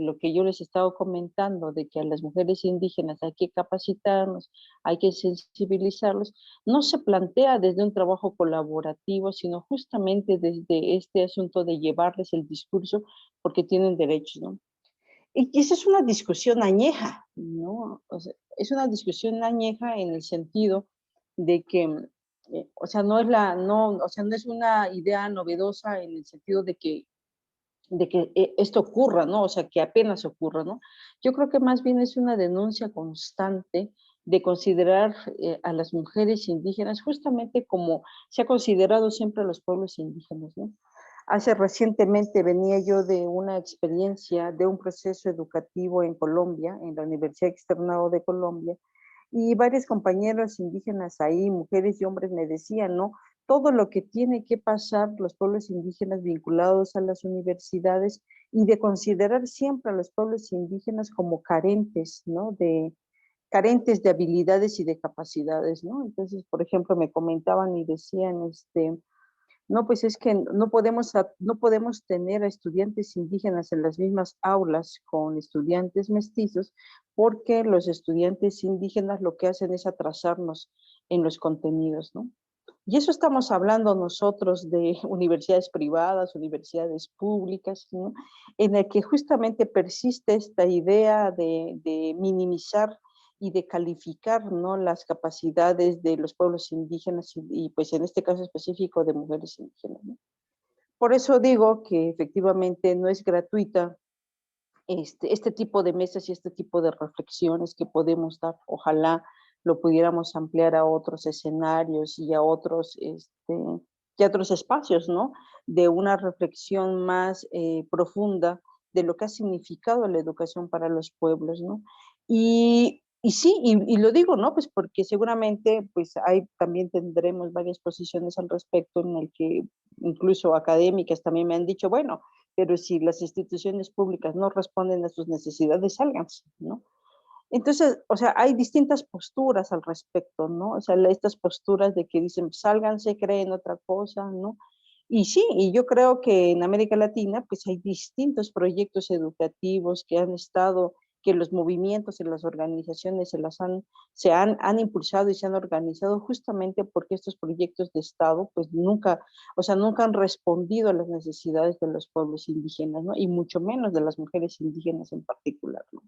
lo que yo les he estado comentando, de que a las mujeres indígenas hay que capacitarnos, hay que sensibilizarlos, no se plantea desde un trabajo colaborativo, sino justamente desde este asunto de llevarles el discurso porque tienen derechos, ¿no? Y esa es una discusión añeja, ¿no? O sea, es una discusión añeja en el sentido de que, o sea, no es una idea novedosa en el sentido de que esto ocurra, ¿no? O sea, que apenas ocurra, ¿no? Yo creo que más bien es una denuncia constante de considerar a las mujeres indígenas justamente como se ha considerado siempre a los pueblos indígenas, ¿no? Hace recientemente venía yo de una experiencia de un proceso educativo en Colombia, en la Universidad Externado de Colombia, y varios compañeros indígenas ahí, mujeres y hombres, me decían, ¿no? Todo lo que tiene que pasar los pueblos indígenas vinculados a las universidades y de considerar siempre a los pueblos indígenas como carentes, ¿no? Carentes de habilidades y de capacidades, ¿no? Entonces, por ejemplo, me comentaban y decían, no, pues es que no podemos tener a estudiantes indígenas en las mismas aulas con estudiantes mestizos porque los estudiantes indígenas lo que hacen es atrasarnos en los contenidos, ¿no? Y eso estamos hablando nosotros de universidades privadas, universidades públicas, ¿no? En el que justamente persiste esta idea de minimizar y de calificar, ¿no?, las capacidades de los pueblos indígenas y pues en este caso específico de mujeres indígenas, ¿no? Por eso digo que efectivamente no es gratuita este tipo de mesas y este tipo de reflexiones que podemos dar. Ojalá lo pudiéramos ampliar a otros escenarios y a otros espacios, ¿no? De una reflexión más profunda de lo que ha significado la educación para los pueblos, ¿no? Y sí, y lo digo, ¿no? Pues porque seguramente pues también tendremos varias posiciones al respecto en el que incluso académicas también me han dicho, bueno, pero si las instituciones públicas no responden a sus necesidades, sálganse, ¿no? Entonces, o sea, hay distintas posturas al respecto, ¿no? O sea, estas posturas de que dicen, sálganse, creen otra cosa, ¿no? Y sí, y yo creo que en América Latina, pues hay distintos proyectos educativos que han estado, que los movimientos y las organizaciones han impulsado y se han organizado justamente porque estos proyectos de Estado, pues nunca, o sea, nunca han respondido a las necesidades de los pueblos indígenas, ¿no? Y mucho menos de las mujeres indígenas en particular, ¿no?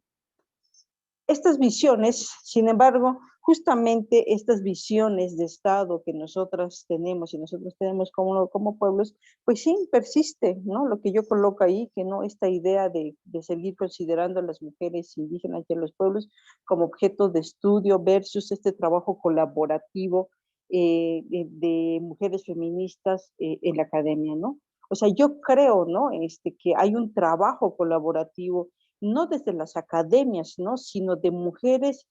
Estas visiones, sin embargo, justamente estas visiones de Estado que nosotras tenemos y nosotros tenemos como pueblos, pues sí, persiste, ¿no? Lo que yo coloco ahí, que no, esta idea de seguir considerando a las mujeres indígenas y a los pueblos como objeto de estudio versus este trabajo colaborativo de mujeres feministas en la academia, ¿no? O sea, yo creo, ¿no? Que hay un trabajo colaborativo no desde las academias, ¿no? Sino de mujeres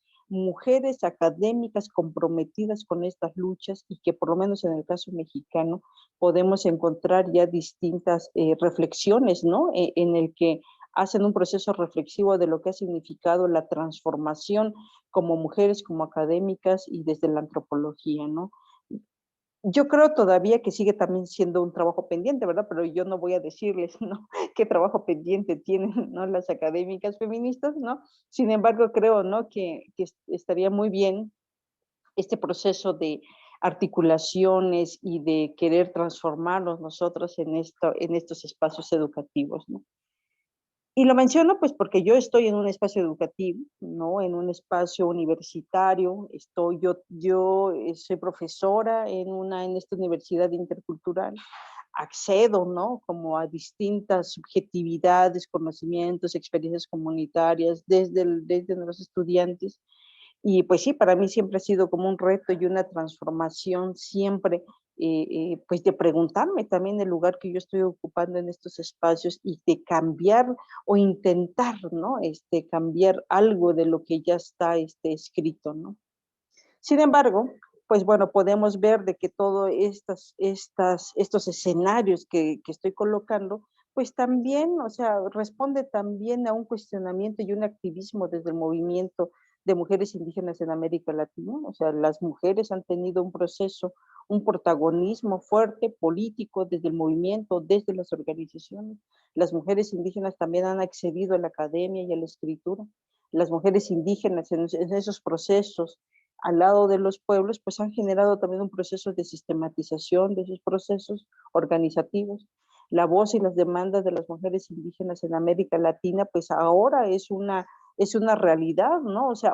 académicas comprometidas con estas luchas y que por lo menos en el caso mexicano podemos encontrar ya distintas reflexiones, ¿no? En el que hacen un proceso reflexivo de lo que ha significado la transformación como mujeres, como académicas y desde la antropología, ¿no? Yo creo todavía que sigue también siendo un trabajo pendiente, ¿verdad? Pero yo no voy a decirles, ¿no?, qué trabajo pendiente tienen, ¿no?, las académicas feministas, ¿no? Sin embargo, creo, ¿no?, que estaría muy bien este proceso de articulaciones y de querer transformarnos nosotros en estos espacios educativos, ¿no? Y lo menciono pues porque yo estoy en un espacio educativo, ¿no? En un espacio universitario, yo soy profesora en esta universidad intercultural, accedo, ¿no?, como a distintas subjetividades, conocimientos, experiencias comunitarias desde los estudiantes. Y pues sí, para mí siempre ha sido como un reto y una transformación siempre, pues de preguntarme también el lugar que yo estoy ocupando en estos espacios y de cambiar o intentar, ¿no? Cambiar algo de lo que ya está escrito, ¿no? Sin embargo, pues bueno, podemos ver de que todos estos escenarios que estoy colocando, pues también, o sea, responde también a un cuestionamiento y un activismo desde el movimiento de mujeres indígenas en América Latina. O sea, las mujeres han tenido un proceso, un protagonismo fuerte político desde el movimiento, desde las organizaciones. Las mujeres indígenas también han accedido a la academia y a la escritura. Las mujeres indígenas en esos procesos al lado de los pueblos, pues han generado también un proceso de sistematización de esos procesos organizativos. La voz y las demandas de las mujeres indígenas en América Latina, pues ahora es una realidad, ¿no? O sea,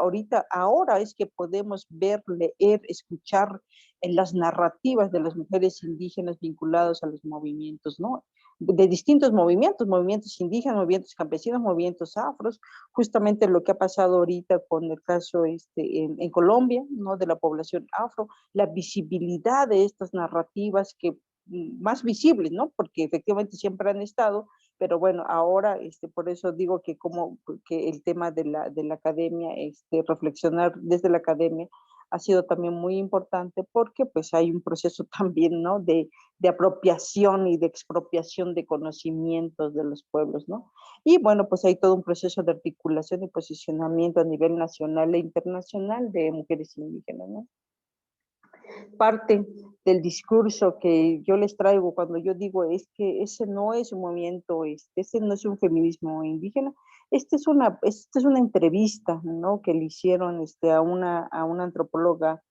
ahora es que podemos ver, leer, escuchar en las narrativas de las mujeres indígenas vinculadas a los movimientos, ¿no? De distintos movimientos indígenas, movimientos campesinos, movimientos afros, justamente lo que ha pasado ahorita con el caso en Colombia, ¿no?, de la población afro, la visibilidad de estas narrativas que más visibles, ¿no?, porque efectivamente siempre han estado, pero bueno, ahora por eso digo que que el tema de la academia, reflexionar desde la academia ha sido también muy importante porque pues hay un proceso también, ¿no?, de apropiación y de expropiación de conocimientos de los pueblos, ¿no? Y bueno, pues hay todo un proceso de articulación y posicionamiento a nivel nacional e internacional de mujeres indígenas, ¿no? Parte del discurso que yo les traigo cuando yo digo es que ese no es un movimiento, ese no es un feminismo indígena, esta es una entrevista, ¿no?, que le hicieron a una antropóloga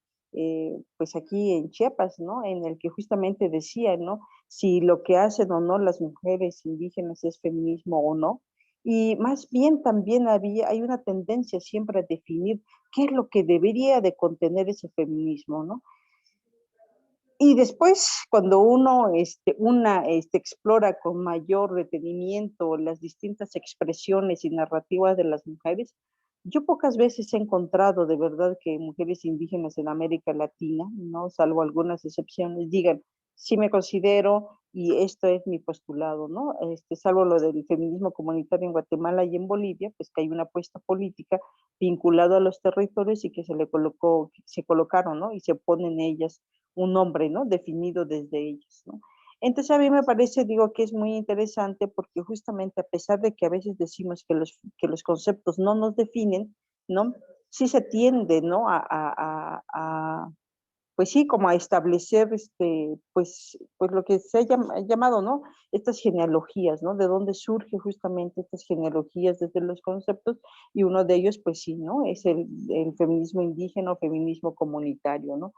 pues aquí en Chiapas, ¿no? En el que justamente decía, ¿no? Si lo que hacen o no las mujeres indígenas es feminismo o no. Y más bien también hay una tendencia siempre a definir qué es lo que debería de contener ese feminismo, ¿no? Y después, cuando uno explora con mayor detenimiento las distintas expresiones y narrativas de las mujeres, yo pocas veces he encontrado de verdad que mujeres indígenas en América Latina, ¿no? Salvo algunas excepciones, digan, sí me considero y esto es mi postulado, ¿no? Salvo lo del feminismo comunitario en Guatemala y en Bolivia, pues que hay una apuesta política vinculada a los territorios y que se colocaron, ¿no? Y se ponen ellas un nombre, ¿no? Definido desde ellos, ¿no? Entonces a mí me parece, digo, que es muy interesante porque justamente a pesar de que a veces decimos que los conceptos no nos definen, ¿no? Sí se tiende, ¿no? Pues sí, como a establecer, pues lo que se ha llamado, ¿no? Estas genealogías, ¿no? De dónde surge justamente estas genealogías desde los conceptos, y uno de ellos, pues sí, ¿no? Es el feminismo indígena o feminismo comunitario, ¿no?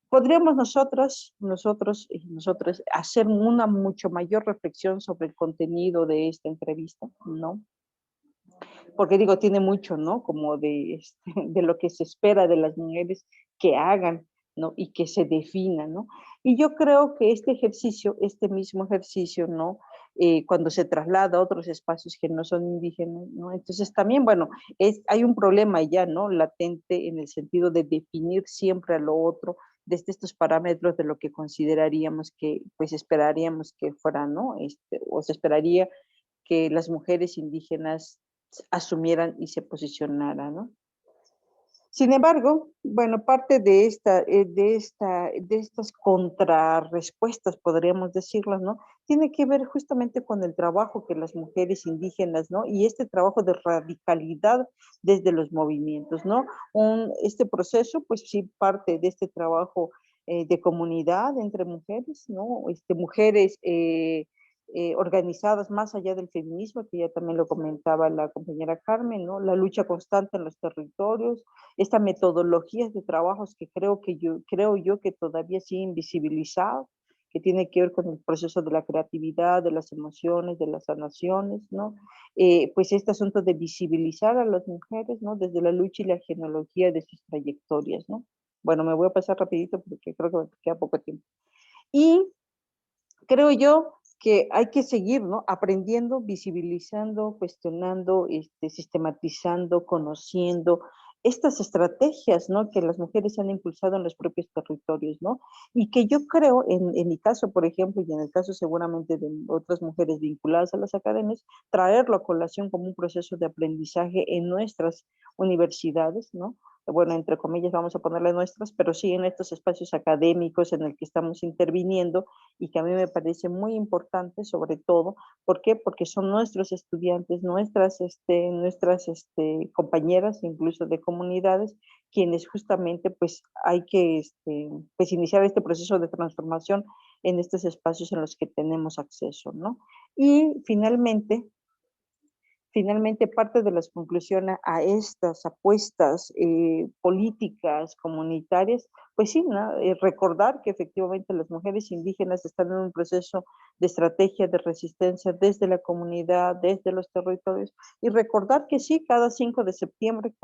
Podríamos nosotras hacer una mucho mayor reflexión sobre el contenido de esta entrevista, ¿no? Porque digo, tiene mucho, ¿no? Como de lo que se espera de las mujeres que hagan, ¿no? Y que se definan, ¿no? Y yo creo que este mismo ejercicio, ¿no? Cuando se traslada a otros espacios que no son indígenas, ¿no? Entonces también, bueno, hay un problema ya, ¿no? Latente en el sentido de definir siempre a lo otro desde estos parámetros de lo que consideraríamos que, pues esperaríamos que fuera, ¿no? O se esperaría que las mujeres indígenas asumieran y se posicionaran, ¿no? Sin embargo, bueno, parte de estas contrarrespuestas, podríamos decirlas, ¿no? Tiene que ver justamente con el trabajo que las mujeres indígenas, ¿no? Y este trabajo de radicalidad desde los movimientos, ¿no? Este proceso, pues sí, parte de este trabajo de comunidad entre mujeres, ¿no? Mujeres organizadas más allá del feminismo, que ya también lo comentaba la compañera Carmen, ¿no? La lucha constante en los territorios, esta metodología de trabajos que creo yo que todavía sigue invisibilizado, que tiene que ver con el proceso de la creatividad, de las emociones, de las sanaciones, ¿no? Pues este asunto de visibilizar a las mujeres, ¿no? Desde la lucha y la genealogía de sus trayectorias, ¿no? Bueno, me voy a pasar rapidito porque creo que me queda poco tiempo. Y creo yo que hay que seguir, ¿no? Aprendiendo, visibilizando, cuestionando, sistematizando, conociendo estas estrategias, ¿no? Que las mujeres han impulsado en los propios territorios, ¿no? Y que yo creo, en mi caso, por ejemplo, y en el caso seguramente de otras mujeres vinculadas a las academias, traerlo a colación como un proceso de aprendizaje en nuestras universidades, ¿no? Bueno, entre comillas vamos a ponerle nuestras, pero sí en estos espacios académicos en el que estamos interviniendo, y que a mí me parece muy importante, sobre todo, ¿por qué? Porque son nuestros estudiantes, nuestras compañeras, incluso de comunidades, quienes justamente pues hay que pues iniciar este proceso de transformación en estos espacios en los que tenemos acceso, ¿no? Y finalmente parte de las conclusiones a estas apuestas políticas, comunitarias, pues sí, ¿no? Recordar que efectivamente las mujeres indígenas están en un proceso de estrategia de resistencia desde la comunidad, desde los territorios, y recordar que sí, cada 5 de septiembre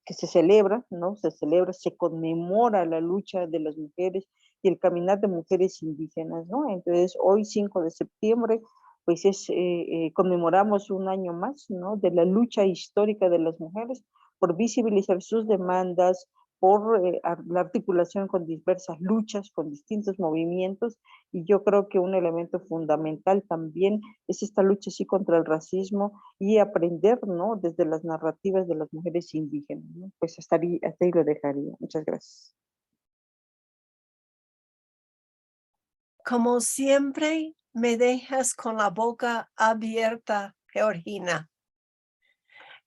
que se celebra, ¿no? Se conmemora la lucha de las mujeres y el caminar de mujeres indígenas, ¿no? Entonces, hoy 5 de septiembre, pues conmemoramos un año más, ¿no? De la lucha histórica de las mujeres por visibilizar sus demandas, por la articulación con diversas luchas, con distintos movimientos, y yo creo que un elemento fundamental también es esta lucha sí contra el racismo y aprender, ¿no? Desde las narrativas de las mujeres indígenas, ¿no? Pues hasta ahí lo dejaría. Muchas gracias. Como siempre, me dejas con la boca abierta, Georgina.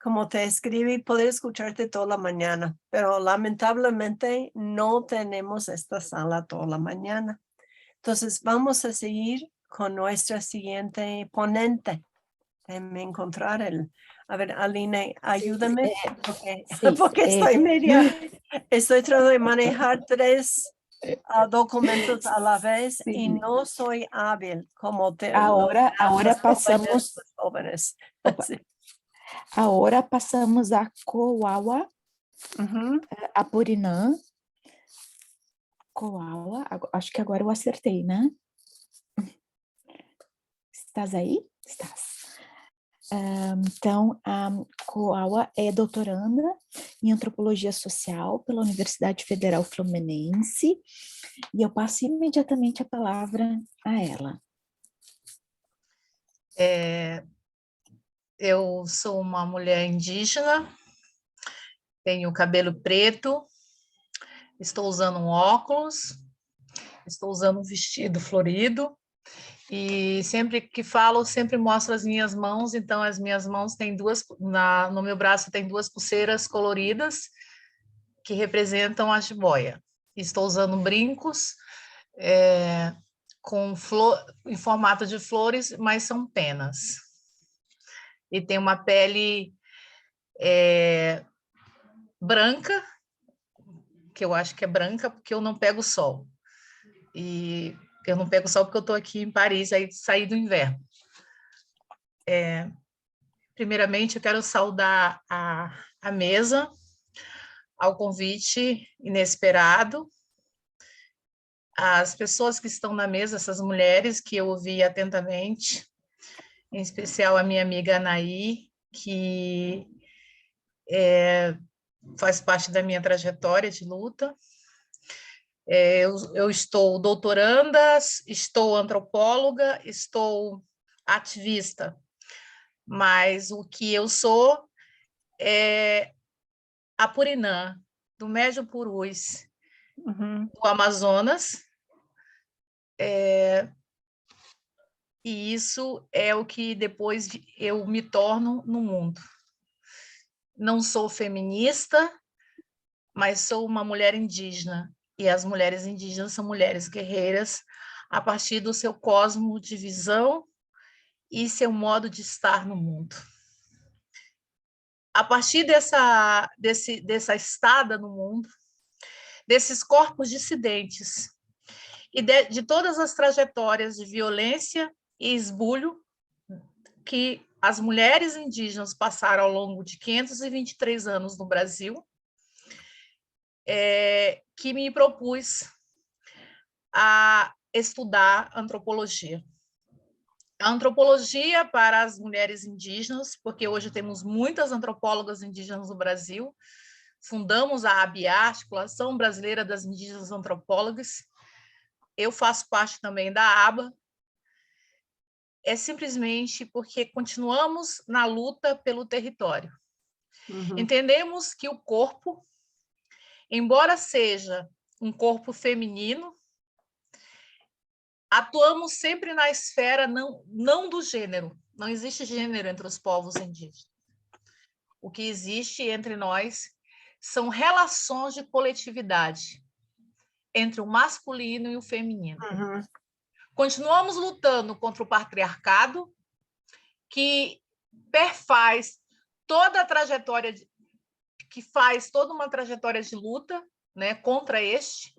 Como te escribí, poder escucharte toda la mañana, pero lamentablemente no tenemos esta sala toda la mañana. Entonces vamos a seguir con nuestra siguiente ponente. Déjenme encontrar A ver, Aline, ayúdame. Okay. sí, Porque estoy tratando de manejar 3 documentos a la vez y sí. no soy hábil como Ahora los pasamos, jóvenes. opa, Sí. agora passamos a Coaua, Ujú. Apurinã. Coaua, acho que agora eu acertei, né? Estás aí? Estás. Então, a Coaua é doutoranda em Antropologia Social pela Universidade Federal Fluminense e eu passo imediatamente a palavra a ela. Eu sou uma mulher indígena, tenho cabelo preto, estou usando um óculos, estou usando um vestido florido e sempre que falo, sempre mostro as minhas mãos. Então, as minhas mãos têm no meu braço tem 2 pulseiras coloridas que representam a jiboia. Estou usando brincos em formato de flores, mas são penas. E tem uma pele branca, que eu acho que é branca porque eu não pego sol. E eu não pego sol porque eu estou aqui em Paris, aí saí do inverno. Primeiramente, eu quero saudar a mesa, ao convite inesperado, as pessoas que estão na mesa, essas mulheres que eu ouvi atentamente, em especial a minha amiga Anaí, que faz parte da minha trajetória de luta. Eu estou doutoranda, estou antropóloga, estou ativista, mas o que eu sou é Apurinã, do Médio Purus, do Amazonas, e isso é o que depois eu me torno no mundo. Não sou feminista, mas sou uma mulher indígena, e as mulheres indígenas são mulheres guerreiras a partir do seu cosmo de visão e seu modo de estar no mundo. A partir dessa estada no mundo, desses corpos dissidentes e de todas as trajetórias de violência e esbulho que as mulheres indígenas passaram ao longo de 523 anos no Brasil, que me propus a estudar antropologia. A antropologia para as mulheres indígenas, porque hoje temos muitas antropólogas indígenas no Brasil, fundamos a ABIA, Articulação Brasileira das Indígenas Antropólogas, eu faço parte também da ABA, é simplesmente porque continuamos na luta pelo território. Entendemos que o corpo, embora seja um corpo feminino, atuamos sempre na esfera não do gênero. Não existe gênero entre os povos indígenas. O que existe entre nós são relações de coletividade entre o masculino e o feminino. Continuamos lutando contra o patriarcado, que perfaz toda a trajetória, que faz toda uma trajetória de luta, né, contra este,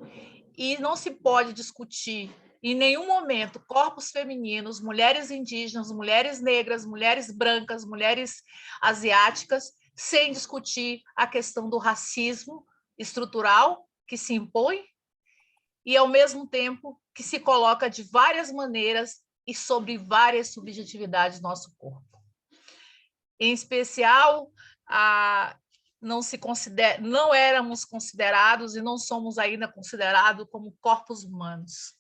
e não se pode discutir em nenhum momento corpos femininos, mulheres indígenas, mulheres negras, mulheres brancas, mulheres asiáticas, sem discutir a questão do racismo estrutural que se impõe e, ao mesmo tempo, que se coloca de várias maneiras e sobre várias subjetividades do nosso corpo. Em especial, não éramos considerados e não somos ainda considerados como corpos humanos.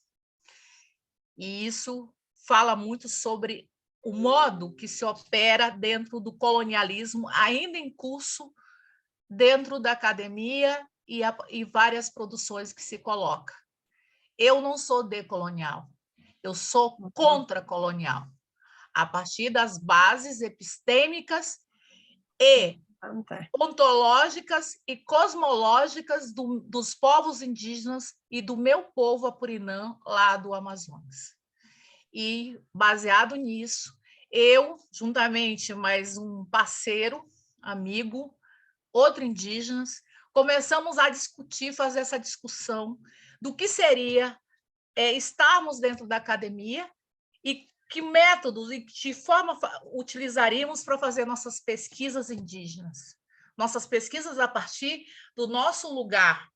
E isso fala muito sobre o modo que se opera dentro do colonialismo, ainda em curso, dentro da academia e várias produções que se colocam. Eu não sou decolonial, eu sou contracolonial, a partir das bases epistêmicas e ontológicas e cosmológicas dos povos indígenas e do meu povo apurinã, lá do Amazonas. E, baseado nisso, eu, juntamente mais um parceiro, amigo, outro indígena, começamos a discutir, fazer essa discussão do que seria estarmos dentro da academia e que métodos e que forma utilizaríamos para fazer nossas pesquisas indígenas. Nossas pesquisas a partir do nosso lugar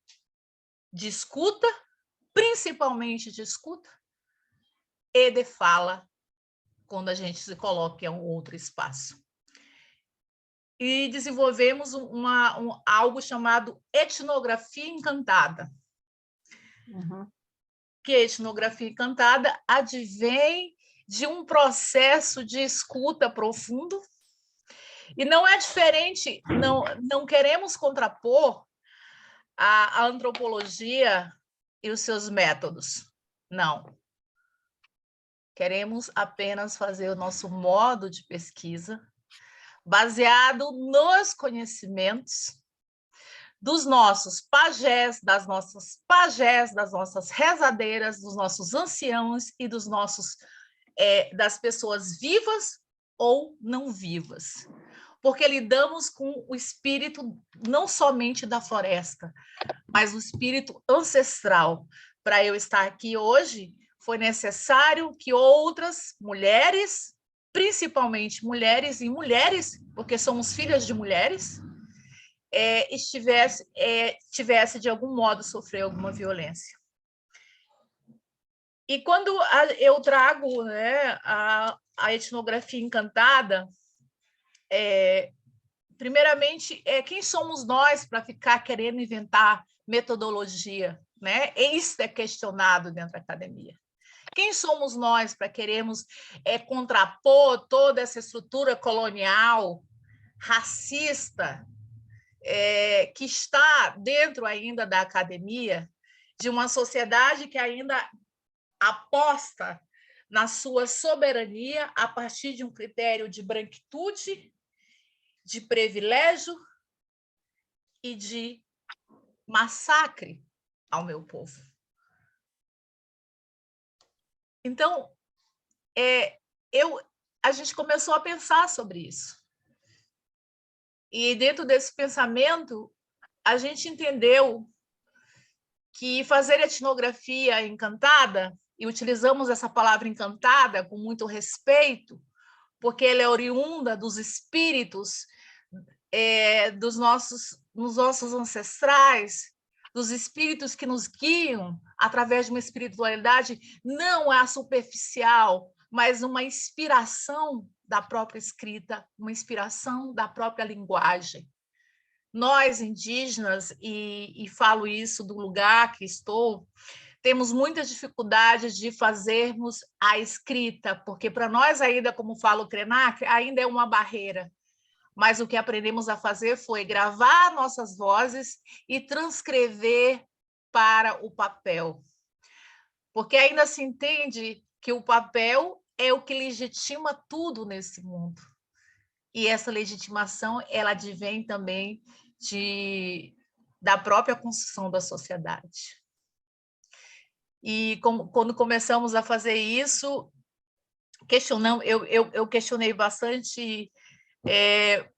de escuta, principalmente de escuta, e de fala, quando a gente se coloca em um outro espaço. E desenvolvemos algo chamado etnografia encantada. Uhum. Que a etnografia encantada advém de um processo de escuta profundo, e não é diferente, não queremos contrapor a antropologia e os seus métodos, não. Queremos apenas fazer o nosso modo de pesquisa baseado nos conhecimentos dos nossos pajés, das nossas rezadeiras, dos nossos anciãos e dos nossos das pessoas vivas ou não vivas. Porque lidamos com o espírito não somente da floresta, mas o espírito ancestral. Para eu estar aqui hoje, foi necessário que outras mulheres, principalmente mulheres e mulheres, porque somos filhas de mulheres, tivesse de algum modo sofrer alguma violência. E quando eu trago, né, a etnografia encantada, primeiramente, quem somos nós para ficar querendo inventar metodologia, né? Isso é questionado dentro da academia. Quem somos nós para queremos contrapor toda essa estrutura colonial, racista, que está dentro ainda da academia, de uma sociedade que ainda aposta na sua soberania a partir de um critério de branquitude, de privilégio e de massacre ao meu povo. Então, a gente começou a pensar sobre isso. E dentro desse pensamento, a gente entendeu que fazer etnografia encantada, e utilizamos essa palavra encantada com muito respeito, porque ela é oriunda dos espíritos dos nossos ancestrais, dos espíritos que nos guiam através de uma espiritualidade não a superficial, mas uma inspiração da própria escrita, uma inspiração da própria linguagem. Nós, indígenas, e falo isso do lugar que estou, temos muitas dificuldades de fazermos a escrita, porque para nós ainda, como fala o Krenak, ainda é uma barreira. Mas o que aprendemos a fazer foi gravar nossas vozes e transcrever para o papel. Porque ainda se entende que o papel é o que legitima tudo nesse mundo. E essa legitimação, ela advém também da própria construção da sociedade. E quando começamos a fazer isso, eu questionei bastante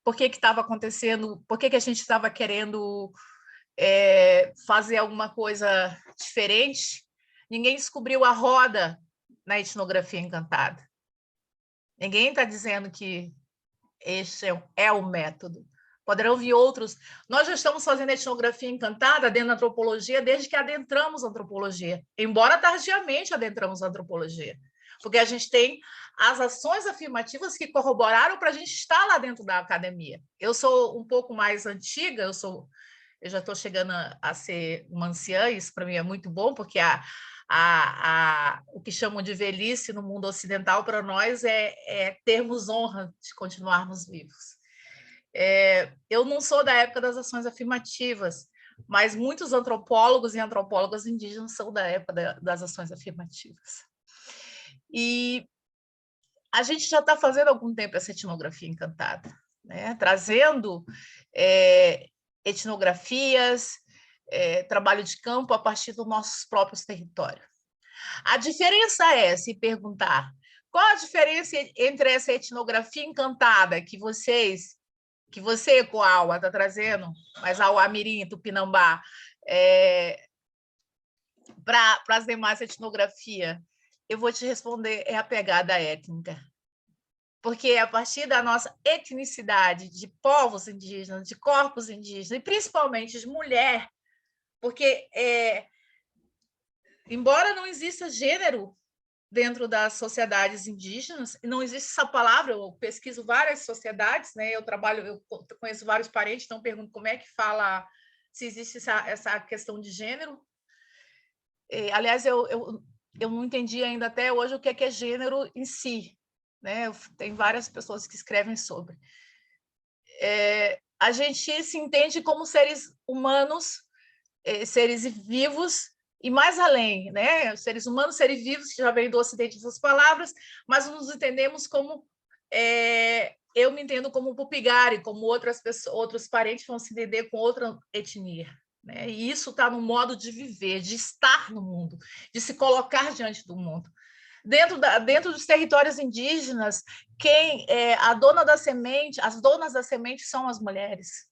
por que estava acontecendo, por que a gente estava querendo fazer alguma coisa diferente. Ninguém descobriu a roda na etnografia encantada. Ninguém está dizendo que este é o método. Poderão vir outros. Nós já estamos fazendo etnografia encantada dentro da antropologia desde que adentramos a antropologia, embora tardiamente adentramos a antropologia, porque a gente tem as ações afirmativas que corroboraram para a gente estar lá dentro da academia. Eu sou um pouco mais antiga, eu já estou chegando a ser uma anciã, isso para mim é muito bom, porque o que chamam de velhice no mundo ocidental para nós é termos honra de continuarmos vivos. Eu não sou da época das ações afirmativas, mas muitos antropólogos e antropólogas indígenas são da época das ações afirmativas. E a gente já está fazendo há algum tempo essa etnografia encantada, né? Trazendo etnografias, trabalho de campo a partir dos nossos próprios territórios. A diferença se perguntar Qual a diferença entre essa etnografia encantada que você, Coaua, está trazendo, mas a Uamirim, Tupinambá, para as demais etnografias? Eu vou te responder, é a pegada étnica. Porque a partir da nossa etnicidade de povos indígenas, de corpos indígenas, e principalmente de mulher, porque, embora não exista gênero dentro das sociedades indígenas, não existe essa palavra, eu pesquiso várias sociedades, né? Eu conheço vários parentes, então pergunto como é que fala, se existe essa questão de gênero. Aliás, eu não entendi ainda até hoje o que é gênero em si, né? Tem várias pessoas que escrevem sobre. A gente se entende como seres humanos, seres vivos, e mais além, né? Seres humanos, seres vivos, que já vem do Ocidente essas palavras, mas nos entendemos como... eu me entendo como Pupigari, como outros parentes vão se entender com outra etnia. Né? E isso está no modo de viver, de estar no mundo, de se colocar diante do mundo. Dentro dos territórios indígenas, a dona da semente, as donas da semente são as mulheres.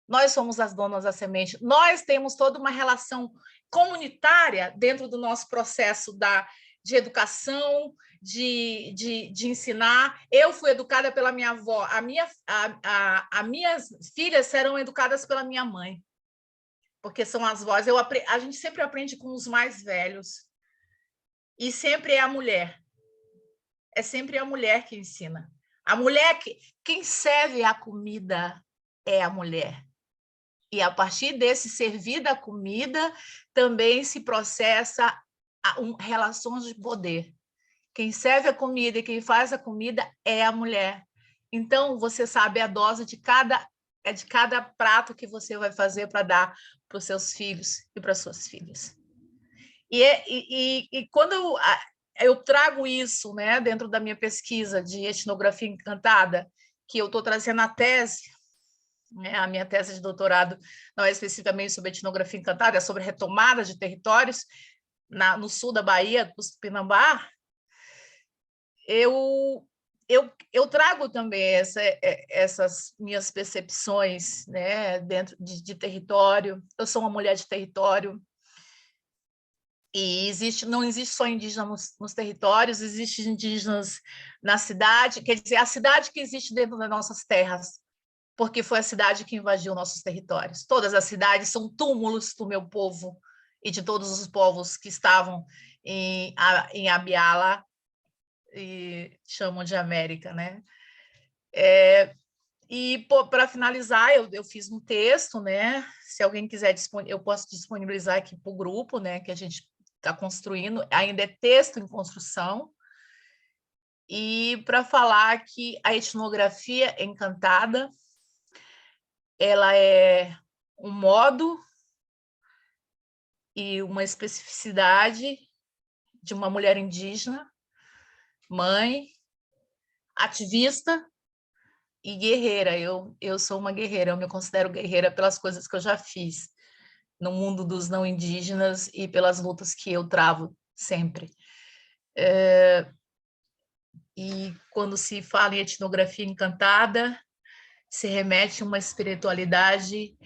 Nós somos as donas da semente. Nós temos toda uma relação comunitária dentro do nosso processo de educação, de ensinar. Eu fui educada pela minha avó. As minhas filhas serão educadas pela minha mãe, porque são as vós. A gente sempre aprende com os mais velhos. E sempre é a mulher. É sempre a mulher que ensina. A mulher quem serve a comida é a mulher. E a partir desse servir da comida, também se processa relações de poder. Quem serve a comida e quem faz a comida é a mulher. Então, você sabe a dose de cada prato que você vai fazer para dar para os seus filhos e para as suas filhas. E quando eu trago isso, né, dentro da minha pesquisa de etnografia encantada, que eu estou trazendo a tese, né, a minha tese de doutorado não é especificamente sobre etnografia encantada, é sobre retomada de territórios no sul da Bahia, do Tupinambá. Eu trago também essas minhas percepções, né, dentro de território. Eu sou uma mulher de território. E não existe só indígena nos territórios, existem indígenas na cidade, quer dizer, a cidade que existe dentro das nossas terras, porque foi a cidade que invadiu nossos territórios. Todas as cidades são túmulos do meu povo e de todos os povos que estavam em Abiala, e chamam de América, né? E para finalizar, eu fiz um texto, né? Se alguém quiser, eu posso disponibilizar aqui para o grupo, né? Que a gente está construindo, ainda é texto em construção, e para falar que a etnografia encantada, ela é um modo e uma especificidade de uma mulher indígena, mãe, ativista e guerreira. Eu sou uma guerreira, eu me considero guerreira pelas coisas que eu já fiz no mundo dos não indígenas e pelas lutas que eu travo sempre. E quando se fala em etnografia encantada, se remete a uma espiritualidade,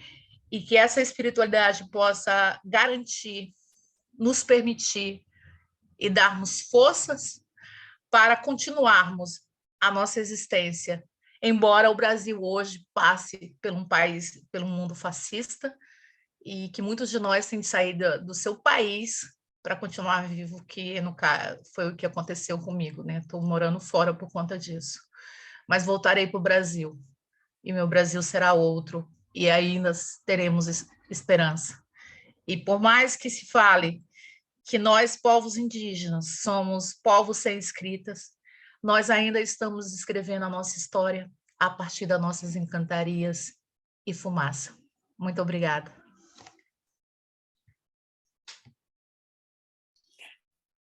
e que essa espiritualidade possa garantir, nos permitir e darmos forças para continuarmos a nossa existência, embora o Brasil hoje passe pelo mundo fascista, e que muitos de nós têm saído do seu país para continuar vivo, que no caso foi o que aconteceu comigo, né? Estou morando fora por conta disso, mas voltarei para o Brasil, e meu Brasil será outro, e ainda teremos esperança. E por mais que se fale que nós, povos indígenas, somos povos sem escritas, nós ainda estamos escrevendo a nossa história a partir das nossas encantarias e fumaça. Muito obrigada.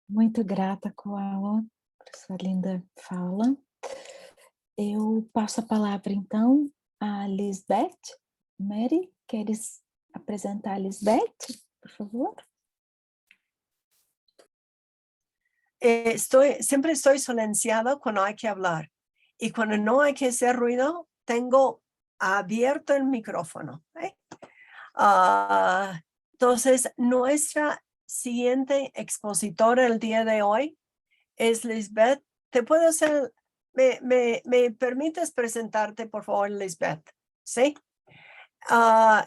Muito grata, Coaua, por sua linda fala. Eu passo a palavra, então, a Lisbeth. Mary, queres apresentar a Lisbeth, por favor? siempre estoy silenciada cuando hay que hablar. Y cuando no hay que hacer ruido, tengo abierto el micrófono. Entonces, nuestra siguiente expositora el día de hoy es Lisbeth. ¿Te puedo hacer, me permites presentarte, por favor, Lisbeth? ¿Sí?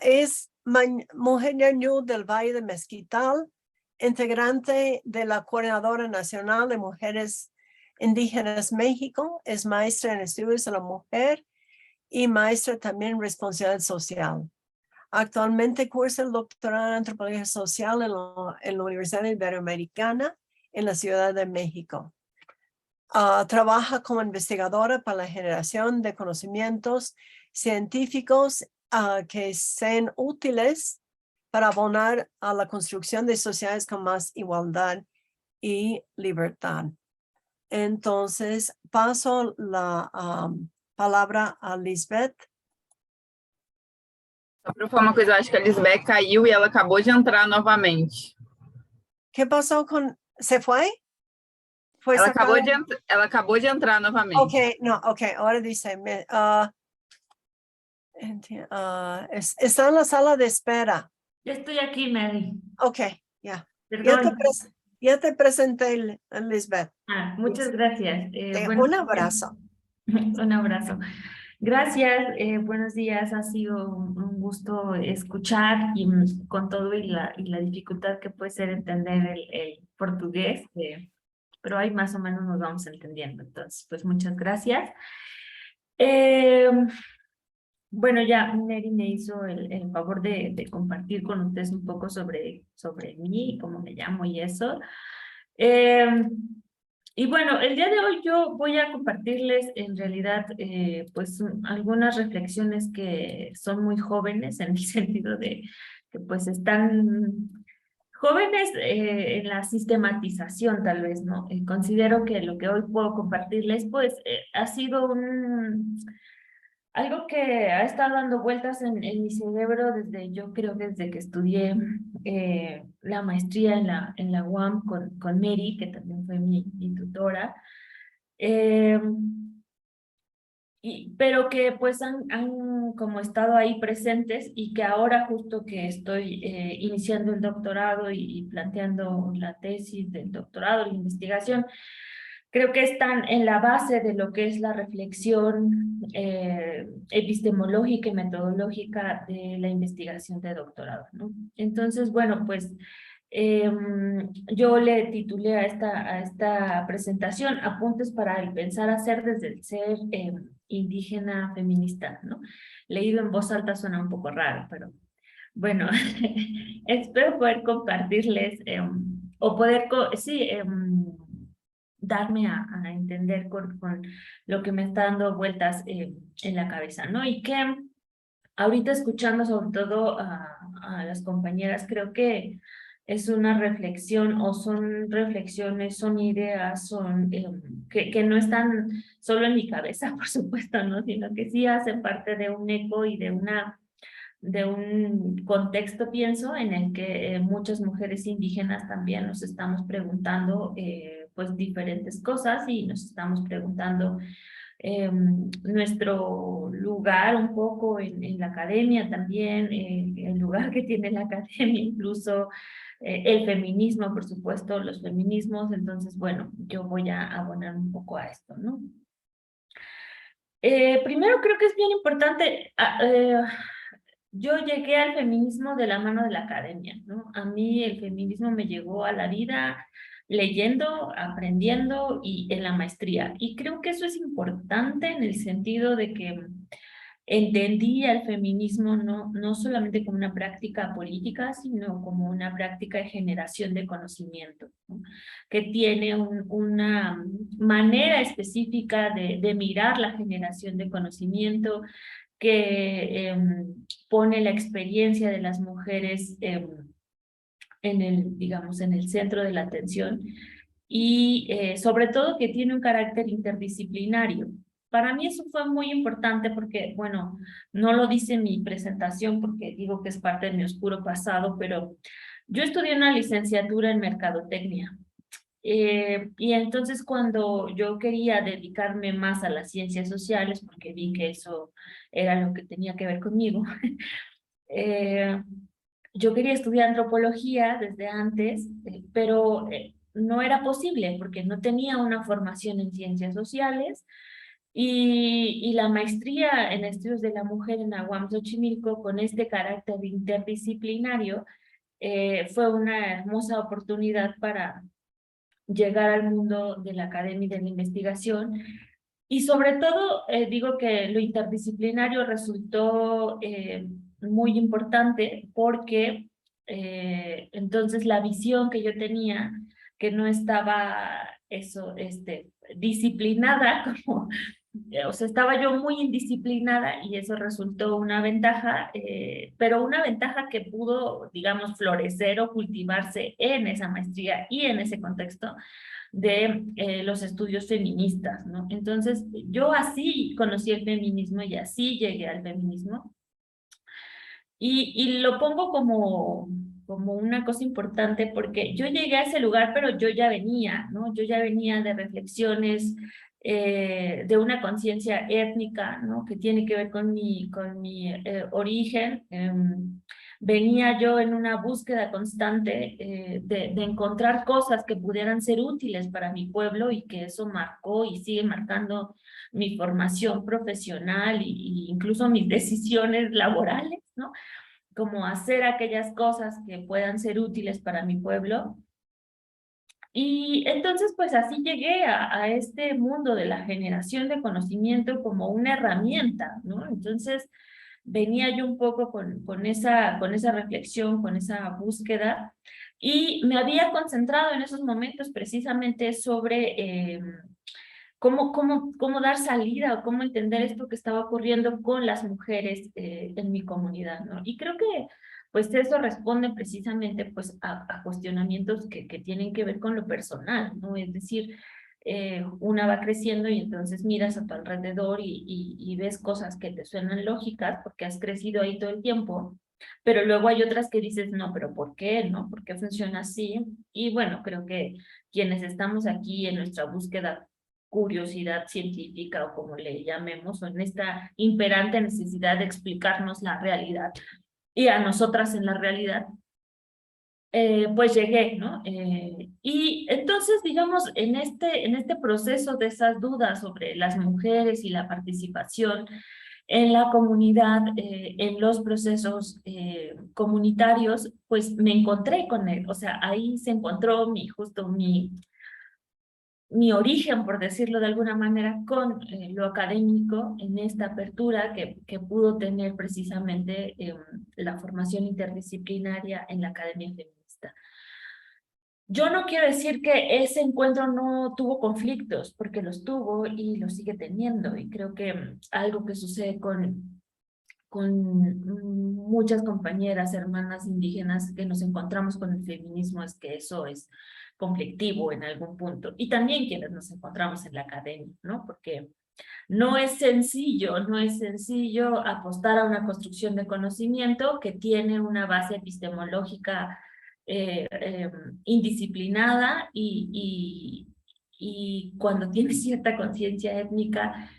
Es mujer ñañú del Valle de Mezquital, integrante de la Coordinadora Nacional de Mujeres Indígenas México, es maestra en estudios de la mujer y maestra también en responsabilidad social. Actualmente cursa el doctorado en antropología social en la Universidad Iberoamericana en la Ciudad de México. Trabaja como investigadora para la generación de conocimientos científicos que sean útiles para abonar a la construcción de sociedades con más igualdad y libertad. Entonces, paso la palabra a Lisbeth. Só para falar uma coisa, eu acho que a Lisbeth caiu e ela acabou de entrar novamente. ¿Qué pasó con? ¿Se fue? Ela acabou de entrar novamente. Ok, no, ok, ahora dice, está en la sala de espera. Ya estoy aquí, Mary. Ok, ya. Perdón. Ya te presenté, Lisbeth. Muchas gracias. Un abrazo. Un abrazo. Gracias, buenos días. Ha sido un gusto escuchar y con todo y la dificultad que puede ser entender el portugués, pero ahí más o menos nos vamos entendiendo. Entonces, pues muchas gracias. Bueno, ya Mary me hizo el favor de compartir con ustedes un poco sobre mí, cómo me llamo y eso. Y bueno, el día de hoy yo voy a compartirles en realidad pues algunas reflexiones que son muy jóvenes en el sentido de que pues están jóvenes en la sistematización tal vez, ¿no? Considero que lo que hoy puedo compartirles pues ha sido algo que ha estado dando vueltas en mi cerebro yo creo que desde que estudié la maestría en la UAM con Mary, que también fue mi tutora, pero que pues han como estado ahí presentes y que ahora justo que estoy iniciando el doctorado y planteando la tesis del doctorado, la investigación, creo que están en la base de lo que es la reflexión epistemológica y metodológica de la investigación de doctorado, ¿no? Entonces, bueno, pues yo le titulé a esta presentación Apuntes para el pensar hacer desde el ser indígena feminista, ¿no? Leído en voz alta suena un poco raro, pero bueno, espero poder compartirles o poder, darme a entender con lo que me está dando vueltas en la cabeza, ¿no? Y que ahorita escuchando sobre todo a las compañeras, creo que es una reflexión o son reflexiones, son ideas, son que no están solo en mi cabeza, por supuesto, ¿no? Sino que sí hacen parte de un eco y de un contexto, pienso, en el que muchas mujeres indígenas también nos estamos preguntando pues diferentes cosas y nos estamos preguntando nuestro lugar un poco en la academia también, el lugar que tiene la academia, incluso el feminismo, por supuesto, los feminismos. Entonces, bueno, yo voy a abonar un poco a esto, ¿no? Primero creo que es bien importante, yo llegué al feminismo de la mano de la academia, ¿no? A mí el feminismo me llegó a la vida leyendo, aprendiendo y en la maestría. Y creo que eso es importante en el sentido de que entendí al feminismo no solamente como una práctica política, sino como una práctica de generación de conocimiento, ¿no? Que tiene una manera específica de mirar la generación de conocimiento, que pone la experiencia de las mujeres digamos, en el centro de la atención y sobre todo que tiene un carácter interdisciplinario. Para mí eso fue muy importante porque, bueno, no lo dice en mi presentación porque digo que es parte de mi oscuro pasado, pero yo estudié una licenciatura en mercadotecnia Y entonces cuando yo quería dedicarme más a las ciencias sociales, porque vi que eso era lo que tenía que ver conmigo, yo quería estudiar antropología desde antes, pero no era posible porque no tenía una formación en ciencias sociales y la maestría en estudios de la mujer en la UAM Xochimilco con este carácter interdisciplinario fue una hermosa oportunidad para llegar al mundo de la academia y de la investigación. Y sobre todo, digo que lo interdisciplinario resultó muy importante porque entonces la visión que yo tenía, que no estaba disciplinada, como, o sea, estaba yo muy indisciplinada y eso resultó una ventaja, pero una ventaja que pudo, digamos, florecer o cultivarse en esa maestría y en ese contexto de los estudios feministas, ¿no? Entonces, yo así conocí el feminismo y así llegué al feminismo. Y lo pongo como una cosa importante porque yo llegué a ese lugar, pero yo ya venía, ¿no? Yo ya venía de reflexiones, de una conciencia étnica, ¿no? Que tiene que ver con mi origen. Venía yo en una búsqueda constante de encontrar cosas que pudieran ser útiles para mi pueblo y que eso marcó y sigue marcando mi formación profesional y incluso mis decisiones laborales, ¿no? Como hacer aquellas cosas que puedan ser útiles para mi pueblo. Y entonces, pues así llegué a este mundo de la generación de conocimiento como una herramienta, ¿no? Entonces, venía yo un poco con esa reflexión, con esa búsqueda, y me había concentrado en esos momentos precisamente sobre cómo dar salida o cómo entender esto que estaba ocurriendo con las mujeres en mi comunidad, ¿no? Y creo que pues eso responde precisamente pues a cuestionamientos que tienen que ver con lo personal, ¿no? Es decir, una va creciendo y entonces miras a tu alrededor y ves cosas que te suenan lógicas porque has crecido ahí todo el tiempo, pero luego hay otras que dices, no, pero ¿por qué? ¿No? ¿Por qué funciona así? Y bueno, creo que quienes estamos aquí en nuestra búsqueda curiosidad científica o como le llamemos, o en esta imperante necesidad de explicarnos la realidad y a nosotras en la realidad, pues llegué, ¿no? Y entonces, digamos, en este proceso de esas dudas sobre las mujeres y la participación en la comunidad, en los procesos comunitarios, pues me encontré con él, o sea, ahí se encontró justo mi origen, por decirlo de alguna manera, con lo académico en esta apertura que pudo tener precisamente la formación interdisciplinaria en la Academia Feminista. Yo no quiero decir que ese encuentro no tuvo conflictos, porque los tuvo y los sigue teniendo, y creo que algo que sucede con muchas compañeras, hermanas indígenas que nos encontramos con el feminismo es que eso es conflictivo en algún punto. Y también quienes nos encontramos en la academia, ¿no? Porque no es sencillo apostar a una construcción de conocimiento que tiene una base epistemológica indisciplinada y cuando tienes cierta conciencia étnica,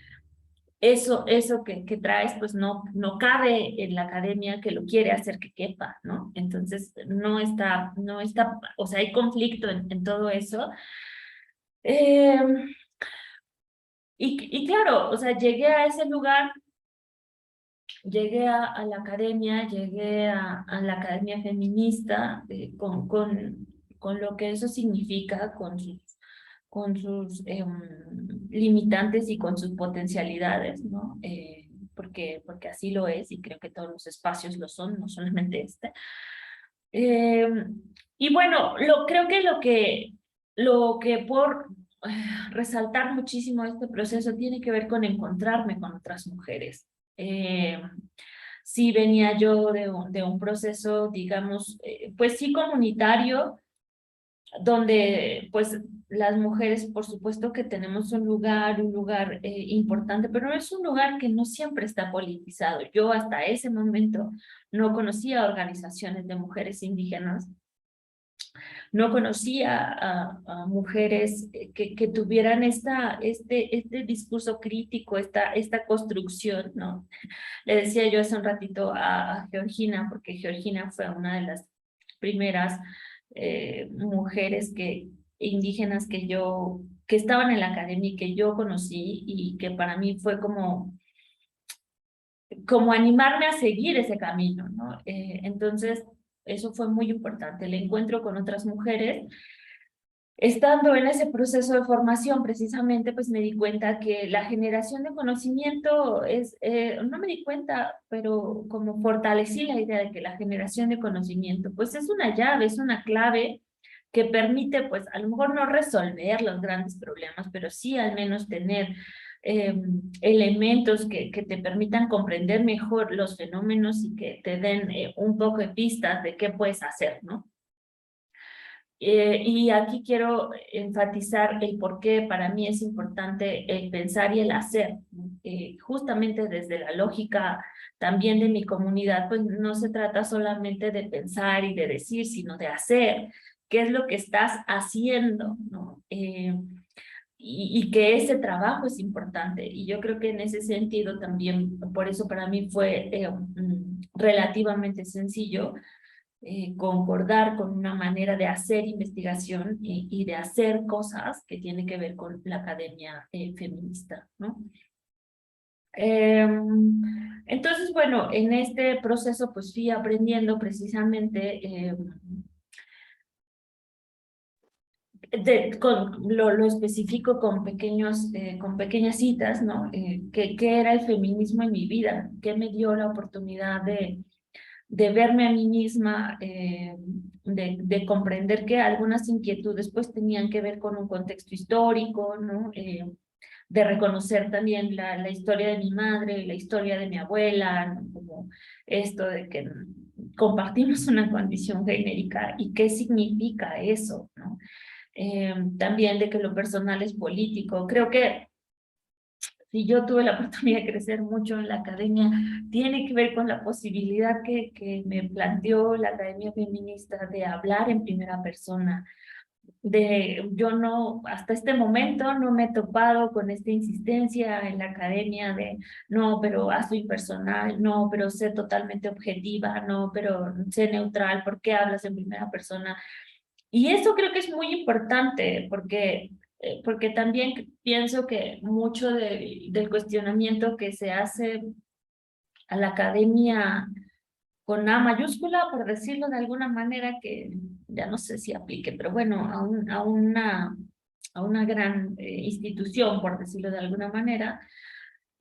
eso que traes, pues no cabe en la academia que lo quiere hacer que quepa, ¿no? Entonces, no está, o sea, hay conflicto en todo eso. Y claro, o sea, llegué a ese lugar, llegué a la academia, llegué a la academia feminista, con lo que eso significa, con sus limitantes y con sus potencialidades, ¿no? Porque así lo es, y creo que todos los espacios lo son, no solamente este. Y bueno, creo que lo que por resaltar muchísimo este proceso tiene que ver con encontrarme con otras mujeres. Sí venía yo de un proceso, digamos, pues sí comunitario, donde pues las mujeres por supuesto que tenemos un lugar importante, pero es un lugar que no siempre está politizado. Yo hasta ese momento no conocía organizaciones de mujeres indígenas no conocía a mujeres que tuvieran este discurso crítico, esta construcción, ¿no? Le decía yo hace un ratito a Georgina, porque Georgina fue una de las primeras mujeres indígenas que estaban en la academia y que yo conocí, y que para mí fue como animarme a seguir ese camino, ¿no? Entonces, eso fue muy importante, el encuentro con otras mujeres. Estando en ese proceso de formación, precisamente, pues me di cuenta que la generación de conocimiento no me di cuenta, pero como fortalecí la idea de que la generación de conocimiento, pues es una llave, es una clave que permite, pues a lo mejor no resolver los grandes problemas, pero sí al menos tener elementos que te permitan comprender mejor los fenómenos y que te den un poco de pistas de qué puedes hacer, ¿no? Y aquí quiero enfatizar el por qué para mí es importante el pensar y el hacer. Justamente desde la lógica también de mi comunidad, pues no se trata solamente de pensar y de decir, sino de hacer. ¿Qué es lo que estás haciendo, ¿no? Y que ese trabajo es importante. Y yo creo que en ese sentido también, por eso para mí fue relativamente sencillo concordar con una manera de hacer investigación y de hacer cosas que tienen que ver con la academia feminista, ¿no? Entonces, bueno, en este proceso pues fui aprendiendo precisamente lo específico con pequeñas citas, ¿no? ¿Qué era el feminismo en mi vida? ¿Qué me dio la oportunidad de verme a mí misma, de comprender que algunas inquietudes pues tenían que ver con un contexto histórico, ¿no? De reconocer también la historia de mi madre, la historia de mi abuela, ¿no? Como esto de que compartimos una condición genérica y qué significa eso, ¿no? También de que lo personal es político. Creo que si yo tuve la oportunidad de crecer mucho en la academia, tiene que ver con la posibilidad que me planteó la academia feminista de hablar en primera persona. Yo no, hasta este momento no me he topado con esta insistencia en la academia de no, pero hazlo impersonal, no, pero sé totalmente objetiva, no, pero sé neutral, ¿por qué hablas en primera persona? Y eso creo que es muy importante porque también pienso que mucho del cuestionamiento que se hace a la academia con A mayúscula, por decirlo de alguna manera, que ya no sé si aplique, pero bueno, a una gran institución, por decirlo de alguna manera,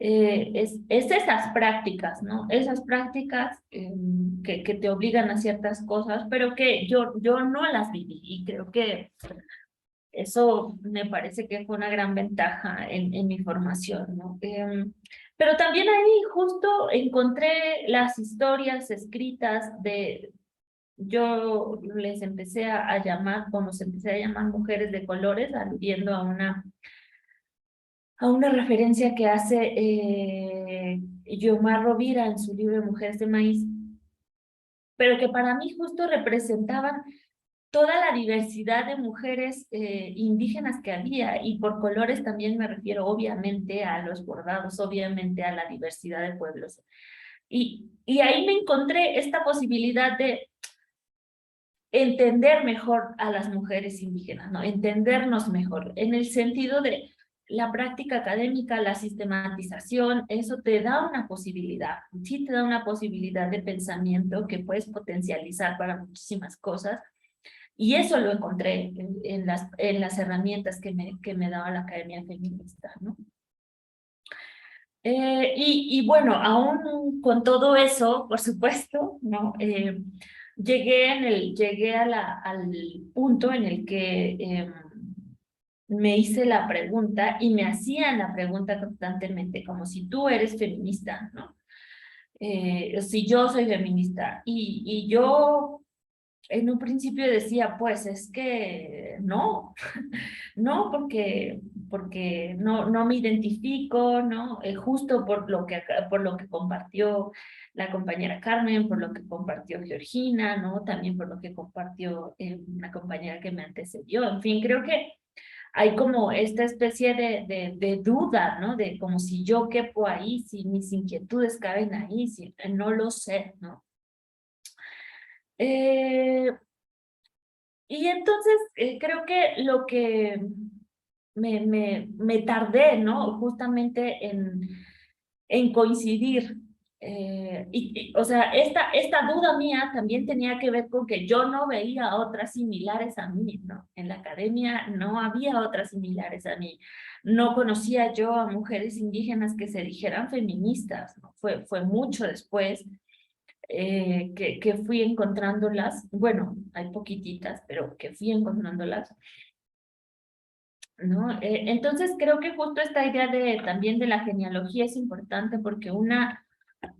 es esas prácticas, ¿no? Esas prácticas que te obligan a ciertas cosas, pero que yo no las viví, y creo que eso me parece que fue una gran ventaja en mi formación, ¿no? Pero también ahí justo encontré las historias escritas yo les empecé a llamar, como se empecé a llamar mujeres de colores, aludiendo a una referencia que hace Yomar Rovira en su libro Mujeres de Maíz, pero que para mí justo representaban toda la diversidad de mujeres indígenas que había, y por colores también me refiero obviamente a los bordados, obviamente a la diversidad de pueblos. Y ahí me encontré esta posibilidad de entender mejor a las mujeres indígenas, ¿no? Entendernos mejor, en el sentido de la práctica académica, la sistematización, eso te da una posibilidad, sí te da una posibilidad de pensamiento que puedes potencializar para muchísimas cosas, y eso lo encontré en las herramientas que me daba la Academia Feminista, ¿no? Y bueno, aún con todo eso, por supuesto, ¿no? Llegué al punto en el que me hice la pregunta, y me hacían la pregunta constantemente, como si tú eres feminista, ¿no? Si yo soy feminista, y yo en un principio decía, pues es que no, no, porque no me identifico, ¿no? Justo por lo que compartió la compañera Carmen, por lo que compartió Georgina, ¿no? También por lo que compartió una compañera que me antecedió. En fin, creo que hay como esta especie de duda, ¿no? De como si yo quepo ahí, si mis inquietudes caben ahí, si no lo sé, ¿no? Y entonces creo que lo que me tardé, ¿no? Justamente en coincidir. O sea, esta duda mía también tenía que ver con que yo no veía otras similares a mí, ¿no? En la academia no había otras similares a mí. No conocía yo a mujeres indígenas que se dijeran feministas, ¿no? Fue mucho después que fui encontrándolas. Bueno, hay poquititas, pero que fui encontrándolas. ¿No? Entonces creo que justo esta idea también de la genealogía es importante porque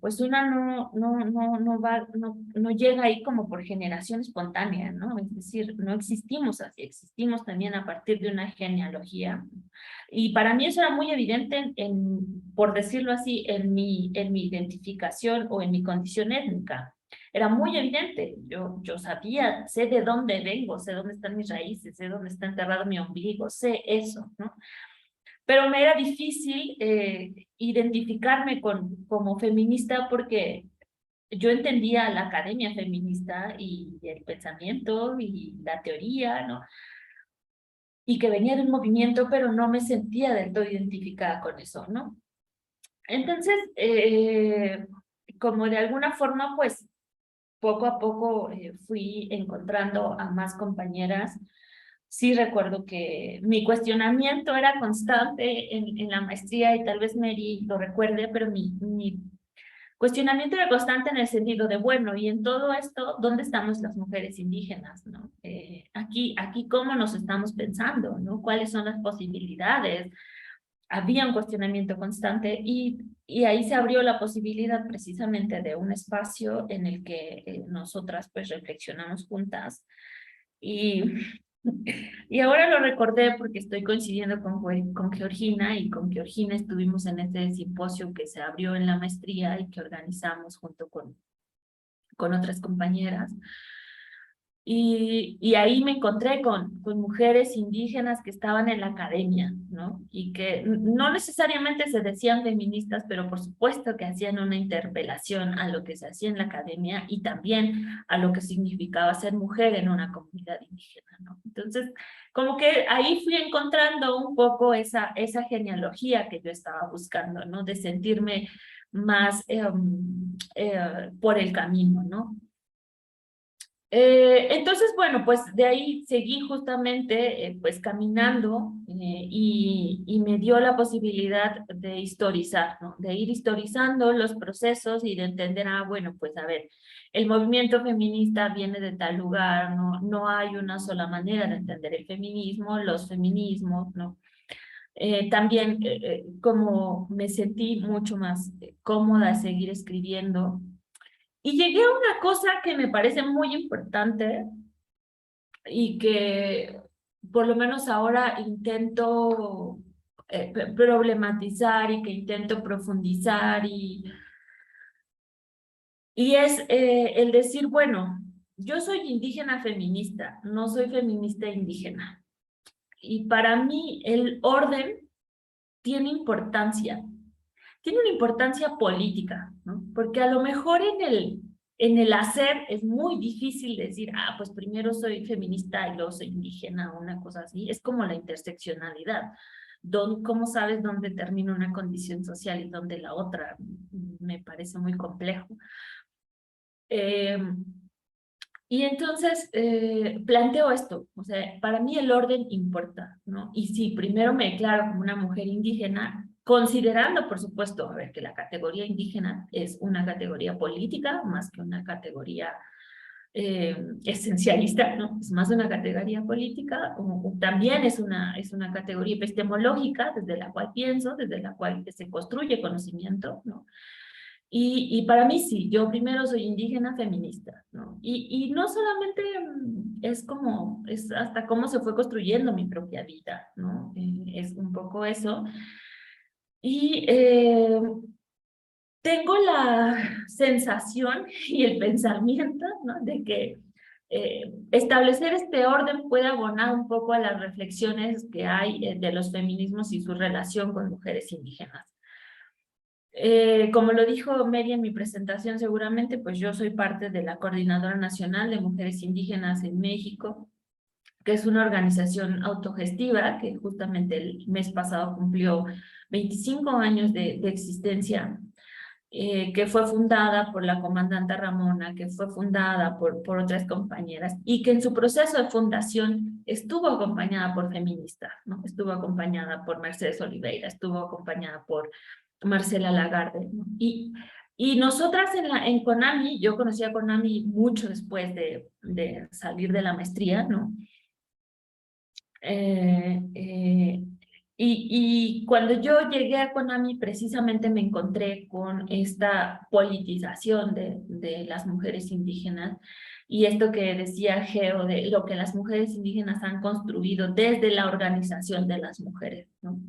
pues una no llega ahí como por generación espontánea, ¿no? Es decir, no existimos así, existimos también a partir de una genealogía. Y para mí eso era muy evidente por decirlo así, en mi identificación o en mi condición étnica. Era muy evidente, yo sabía, sé de dónde vengo, sé dónde están mis raíces, sé dónde está enterrado mi ombligo, sé eso, ¿no? Pero me era difícil identificarme como feminista porque yo entendía la academia feminista y el pensamiento y la teoría, ¿no? Y que venía de un movimiento, pero no me sentía del todo identificada con eso, ¿no? Entonces, como de alguna forma, pues, poco a poco fui encontrando a más compañeras. Sí recuerdo que mi cuestionamiento era constante en la maestría y tal vez Mary lo recuerde, pero mi cuestionamiento era constante en el sentido de, bueno, y en todo esto, ¿dónde estamos las mujeres indígenas, no? Aquí, ¿cómo nos estamos pensando, no? ¿Cuáles son las posibilidades? Había un cuestionamiento constante y ahí se abrió la posibilidad precisamente de un espacio en el que nosotras pues reflexionamos juntas y ahora lo recordé porque estoy coincidiendo con Georgina y con Georgina estuvimos en este simposio que se abrió en la maestría y que organizamos junto con otras compañeras. Y ahí me encontré con mujeres indígenas que estaban en la academia, ¿no? Y que no necesariamente se decían feministas, pero por supuesto que hacían una interpelación a lo que se hacía en la academia y también a lo que significaba ser mujer en una comunidad indígena, ¿no? Entonces, como que ahí fui encontrando un poco esa genealogía que yo estaba buscando, ¿no? De sentirme más por el camino, ¿no? Entonces, bueno, pues de ahí seguí justamente pues caminando y me dio la posibilidad de historizar, ¿no? De ir historizando los procesos y de entender, bueno, pues a ver, el movimiento feminista viene de tal lugar, no hay una sola manera de entender el feminismo, los feminismos, ¿no? También como me sentí mucho más cómoda de seguir escribiendo. Y llegué a una cosa que me parece muy importante y que por lo menos ahora intento problematizar y que intento profundizar y es el decir, bueno, yo soy indígena feminista, no soy feminista indígena. Y para mí el orden tiene importancia. Tiene una importancia política, ¿no? Porque a lo mejor en el hacer es muy difícil decir, pues primero soy feminista y luego soy indígena o una cosa así. Es como la interseccionalidad. ¿Cómo sabes dónde termina una condición social y dónde la otra? Me parece muy complejo. Y entonces planteo esto, o sea, para mí el orden importa, ¿no? Y sí, primero me declaro como una mujer indígena, considerando, por supuesto, a ver, que la categoría indígena es una categoría política más que una categoría esencialista, ¿no? Es más una categoría política, o también es una categoría epistemológica desde la cual pienso, desde la cual se construye conocimiento, ¿no? Y para mí sí, yo primero soy indígena feminista, ¿no? Y no solamente es como, es hasta cómo se fue construyendo mi propia vida, ¿no? Es un poco eso. Y tengo la sensación y el pensamiento, ¿no? De que establecer este orden puede abonar un poco a las reflexiones que hay de los feminismos y su relación con mujeres indígenas. Como lo dijo Mary en mi presentación, seguramente, pues yo soy parte de la Coordinadora Nacional de Mujeres Indígenas en México, que es una organización autogestiva que justamente el mes pasado cumplió 25 años de existencia, que fue fundada por la comandante Ramona, que fue fundada por otras compañeras, y que en su proceso de fundación estuvo acompañada por feministas, ¿no? Estuvo acompañada por Mercedes Oliveira, estuvo acompañada por Marcela Lagarde, ¿no? Y nosotras en CONAMI, yo conocí a CONAMI mucho después de salir de la maestría, ¿no? Y cuando yo llegué a CONAMI, precisamente me encontré con esta politización de las mujeres indígenas y esto que decía Geo, de lo que las mujeres indígenas han construido desde la organización de las mujeres, ¿no?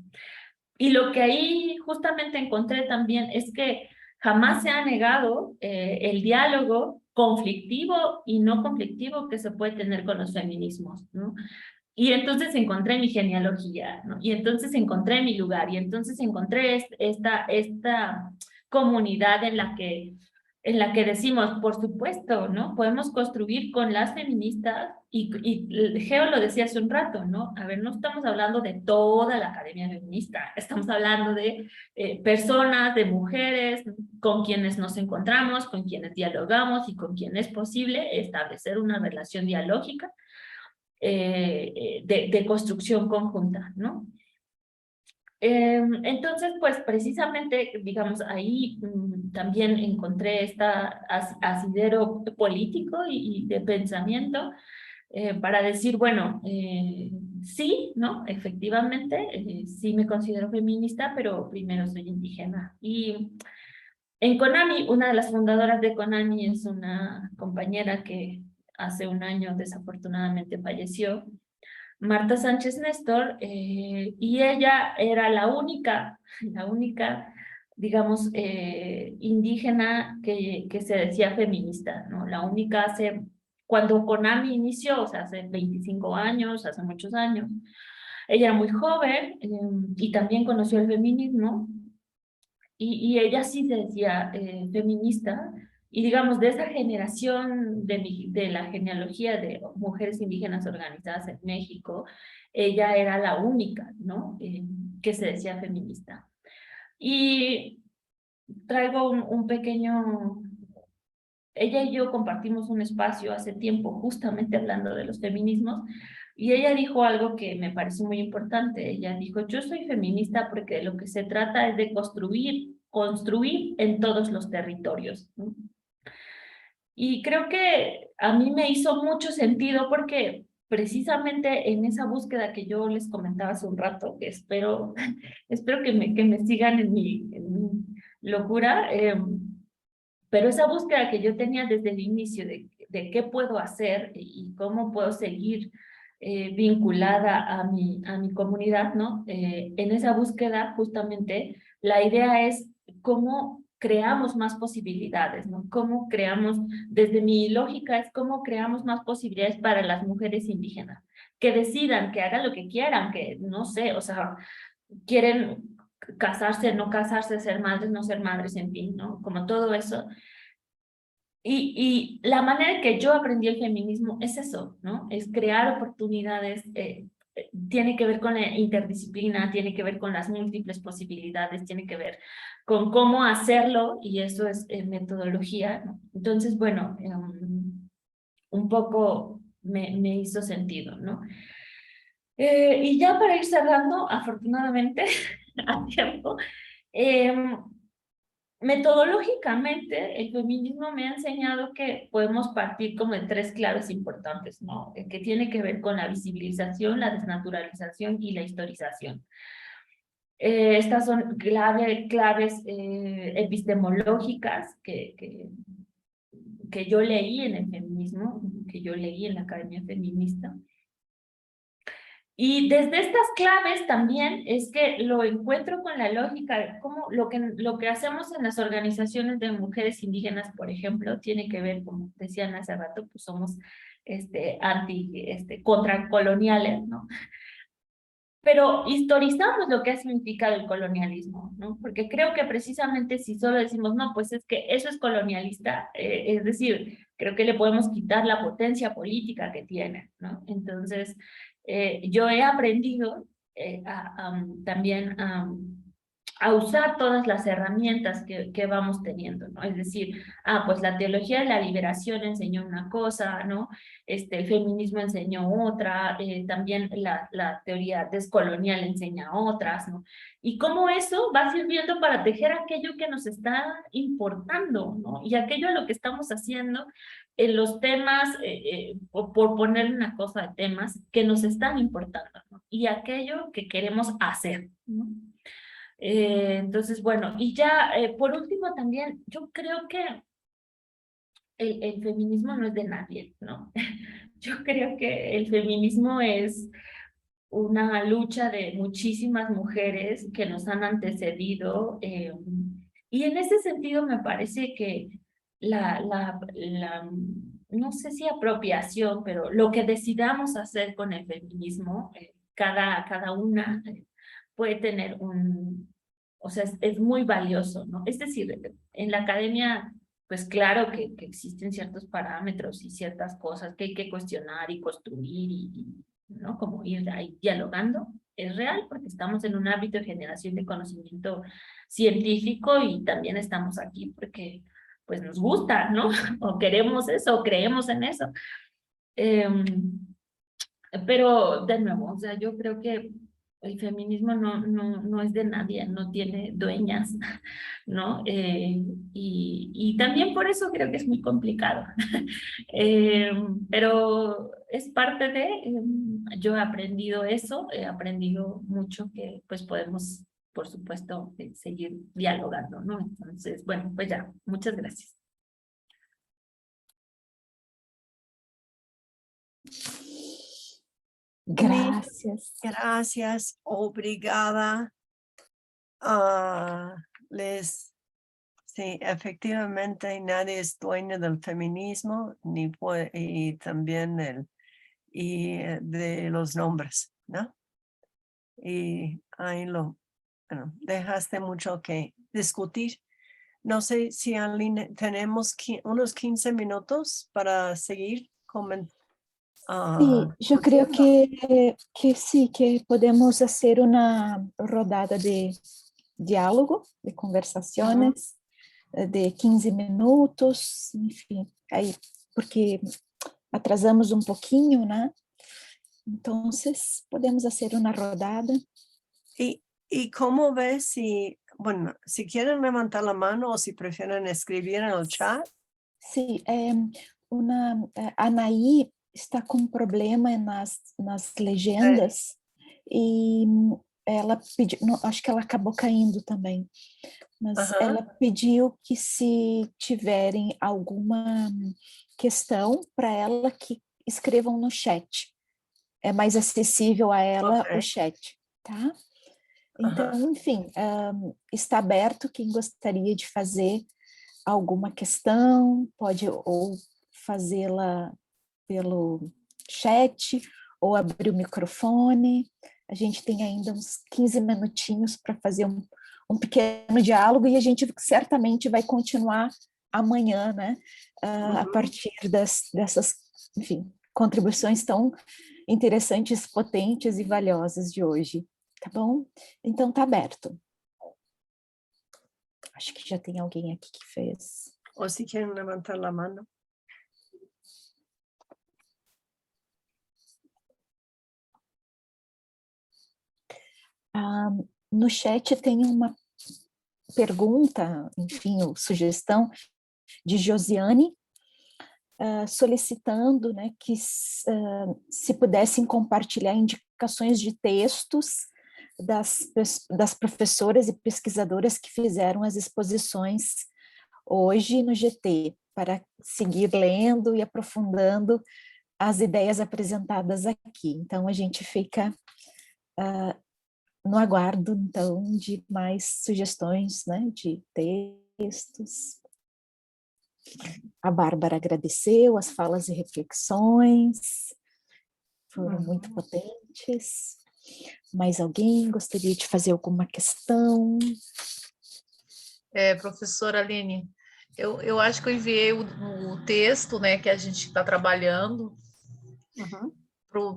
Y lo que ahí justamente encontré también es que jamás se ha negado el diálogo conflictivo y no conflictivo que se puede tener con los feminismos, ¿no? Y entonces encontré mi genealogía, ¿no? Y entonces encontré mi lugar, y entonces encontré esta comunidad en la que decimos, por supuesto, ¿no? Podemos construir con las feministas, y Geo lo decía hace un rato, ¿no? A ver, no estamos hablando de toda la academia feminista, estamos hablando de personas, de mujeres con quienes nos encontramos, con quienes dialogamos y con quienes es posible establecer una relación dialógica de construcción conjunta, ¿no? Entonces, pues precisamente, digamos, ahí también encontré esta asidero político y de pensamiento para decir, bueno, sí, ¿no? Efectivamente, sí me considero feminista, pero primero soy indígena. Y en CONAMI, una de las fundadoras de CONAMI es una compañera que hace un año desafortunadamente falleció, Marta Sánchez Néstor, y ella era la única, digamos, indígena que se decía feminista, ¿no? La única cuando CONAMI inició, o sea, hace 25 años, hace muchos años, ella era muy joven y también conoció el feminismo, y ella sí se decía feminista, y digamos, de esa generación de la genealogía de mujeres indígenas organizadas en México, ella era la única, ¿no? Que se decía feminista. Y traigo un pequeño... Ella y yo compartimos un espacio hace tiempo justamente hablando de los feminismos, y ella dijo algo que me parece muy importante. Ella dijo, yo soy feminista porque de lo que se trata es de construir en todos los territorios, ¿no? Y creo que a mí me hizo mucho sentido porque precisamente en esa búsqueda que yo les comentaba hace un rato, que espero que me sigan en mi locura, pero esa búsqueda que yo tenía desde el inicio de qué puedo hacer y cómo puedo seguir vinculada a mi comunidad, ¿no? En esa búsqueda, justamente, la idea es cómo creamos más posibilidades, ¿no? Cómo creamos, desde mi lógica, es cómo creamos más posibilidades para las mujeres indígenas, que decidan, que hagan lo que quieran, que no sé, o sea, quieren casarse, no casarse, ser madres, no ser madres, en fin, ¿no? Como todo eso. Y la manera en que yo aprendí el feminismo es eso, ¿no? Es crear oportunidades, tiene que ver con la interdisciplina, tiene que ver con las múltiples posibilidades, tiene que ver con cómo hacerlo, y eso es metodología, ¿no? Entonces, bueno, un poco me hizo sentido, ¿no? Y ya para ir cerrando, afortunadamente, a tiempo, metodológicamente, el feminismo me ha enseñado que podemos partir como de tres claves importantes, ¿no? Que tiene que ver con la visibilización, la desnaturalización y la historización. Estas son claves epistemológicas que yo leí en el feminismo, que yo leí en la Academia Feminista. Y desde estas claves también es que lo encuentro con la lógica de cómo lo que hacemos en las organizaciones de mujeres indígenas, por ejemplo, tiene que ver, como decían hace rato, pues somos contracoloniales, ¿no? Pero historizamos lo que ha significado el colonialismo, ¿no? Porque creo que precisamente si solo decimos, no, pues es que eso es colonialista, es decir, creo que le podemos quitar la potencia política que tiene, ¿no? Entonces, yo he aprendido también a usar todas las herramientas que vamos teniendo, ¿no? Es decir, pues la teología de la liberación enseñó una cosa, ¿no? El feminismo enseñó otra, también la teoría descolonial enseña otras, ¿no? Y cómo eso va sirviendo para tejer aquello que nos está importando, ¿no? Y aquello a lo que estamos haciendo en los temas, por poner una cosa de temas que nos están importando, ¿no? Y aquello que queremos hacer, ¿no? Entonces, bueno, y ya por último también, yo creo que el feminismo no es de nadie, ¿no? Yo creo que el feminismo es una lucha de muchísimas mujeres que nos han antecedido, y en ese sentido me parece que no sé si apropiación, pero lo que decidamos hacer con el feminismo, cada una puede tener o sea, es muy valioso, ¿no? Es decir, en la academia, pues claro que existen ciertos parámetros y ciertas cosas que hay que cuestionar y construir ¿no? Como ir ahí dialogando. Es real porque estamos en un ámbito de generación de conocimiento científico y también estamos aquí porque pues nos gusta, ¿no? O queremos eso, o creemos en eso. Pero de nuevo, o sea, yo creo que el feminismo no es de nadie, no tiene dueñas, ¿no? Y también por eso creo que es muy complicado. Pero es parte yo he aprendido eso, he aprendido mucho que pues podemos, por supuesto, seguir dialogando, ¿no? Entonces, bueno, pues ya, muchas gracias. Gracias. Gracias, obrigada. Sí, efectivamente nadie es dueño del feminismo y también de los nombres, ¿no? Y ahí bueno, dejaste mucho que discutir. No sé si Aline, tenemos unos 15 minutos para seguir comentando. Sí, yo creo que sí, que podemos hacer una rodada de diálogo, de conversaciones, de 15 minutos, enfim, aí, porque atrasamos um pouquinho, né? Então, podemos fazer uma rodada. ¿Y cómo ves bueno, si quieren levantar la mano o si prefieren escribir en el chat? Sí, Anaí está com problema nas legendas e ela pediu, acho que ela acabou caindo também, mas ela pediu que se tiverem alguma questão para ela que escrevam no chat. É mais acessível a ela o chat, tá? Então, enfim, está aberto quem gostaria de fazer alguma questão, pode ou fazê-la pelo chat ou abrir o microfone. A gente tem ainda uns 15 minutinhos para fazer um pequeno diálogo e a gente certamente vai continuar amanhã, né? A partir dessas, enfim, contribuições tão interessantes, potentes e valiosas de hoje, tá bom? Então, tá aberto. Acho que já tem alguém aqui que fez. Ou se querem levantar a mão. No chat tem uma pergunta, enfim, ou sugestão de Josiane, solicitando, né, que se pudessem compartilhar indicações de textos das professoras e pesquisadoras que fizeram as exposições hoje no GT, para seguir lendo e aprofundando as ideias apresentadas aqui. Então, a gente fica no aguardo, então, de mais sugestões, né, de textos. A Bárbara agradeceu as falas e reflexões, foram muito potentes. Mais alguém gostaria de fazer alguma questão? Professora Aline, eu acho que eu enviei o texto, né, que a gente está trabalhando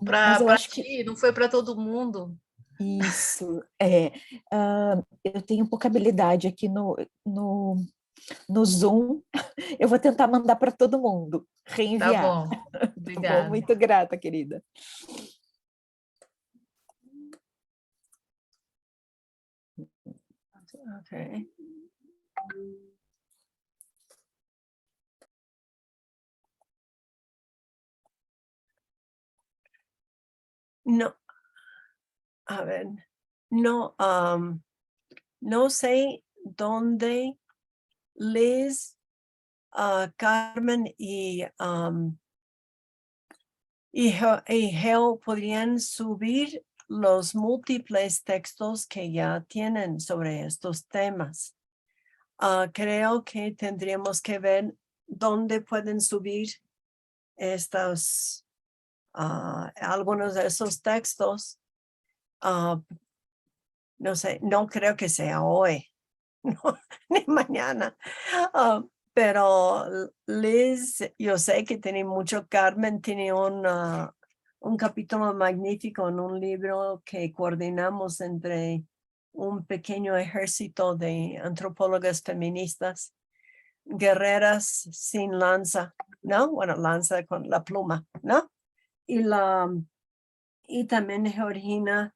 para ti, não foi para todo mundo. Isso, eu tenho pouca habilidade aqui no Zoom, eu vou tentar mandar para todo mundo, reenviar. Tá bom, Tá bom? Muito grata, querida. Okay. No, a ver, no, no sé dónde Liz, Carmen y Geo podrían subir los múltiples textos que ya tienen sobre estos temas. Creo que tendríamos que ver dónde pueden subir estos, algunos de esos textos. No sé, no creo que sea hoy, no, ni mañana. Pero Liz, yo sé que tiene mucho. Carmen tiene un capítulo magnífico en un libro que coordinamos entre un pequeño ejército de antropólogas feministas, guerreras sin lanza, ¿no? Bueno, lanza con la pluma, ¿no? Y también Georgina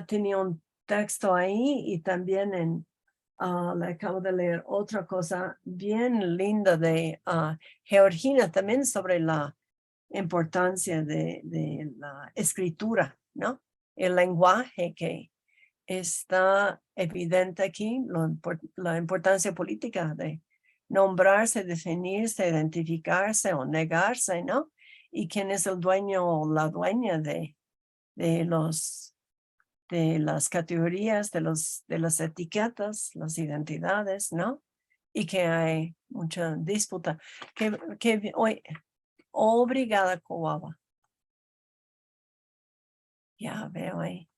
tenía un texto ahí, y también le acabo de leer otra cosa bien linda de Georgina también sobre la importancia de la escritura, ¿no? El lenguaje que está evidente aquí, la importancia política de nombrarse, definirse, identificarse o negarse, ¿no? Y quién es el dueño o la dueña de las categorías, de las etiquetas, las identidades, ¿no? Y que hay mucha disputa. Hoy, obrigada, Coaba. Ya veo ahí.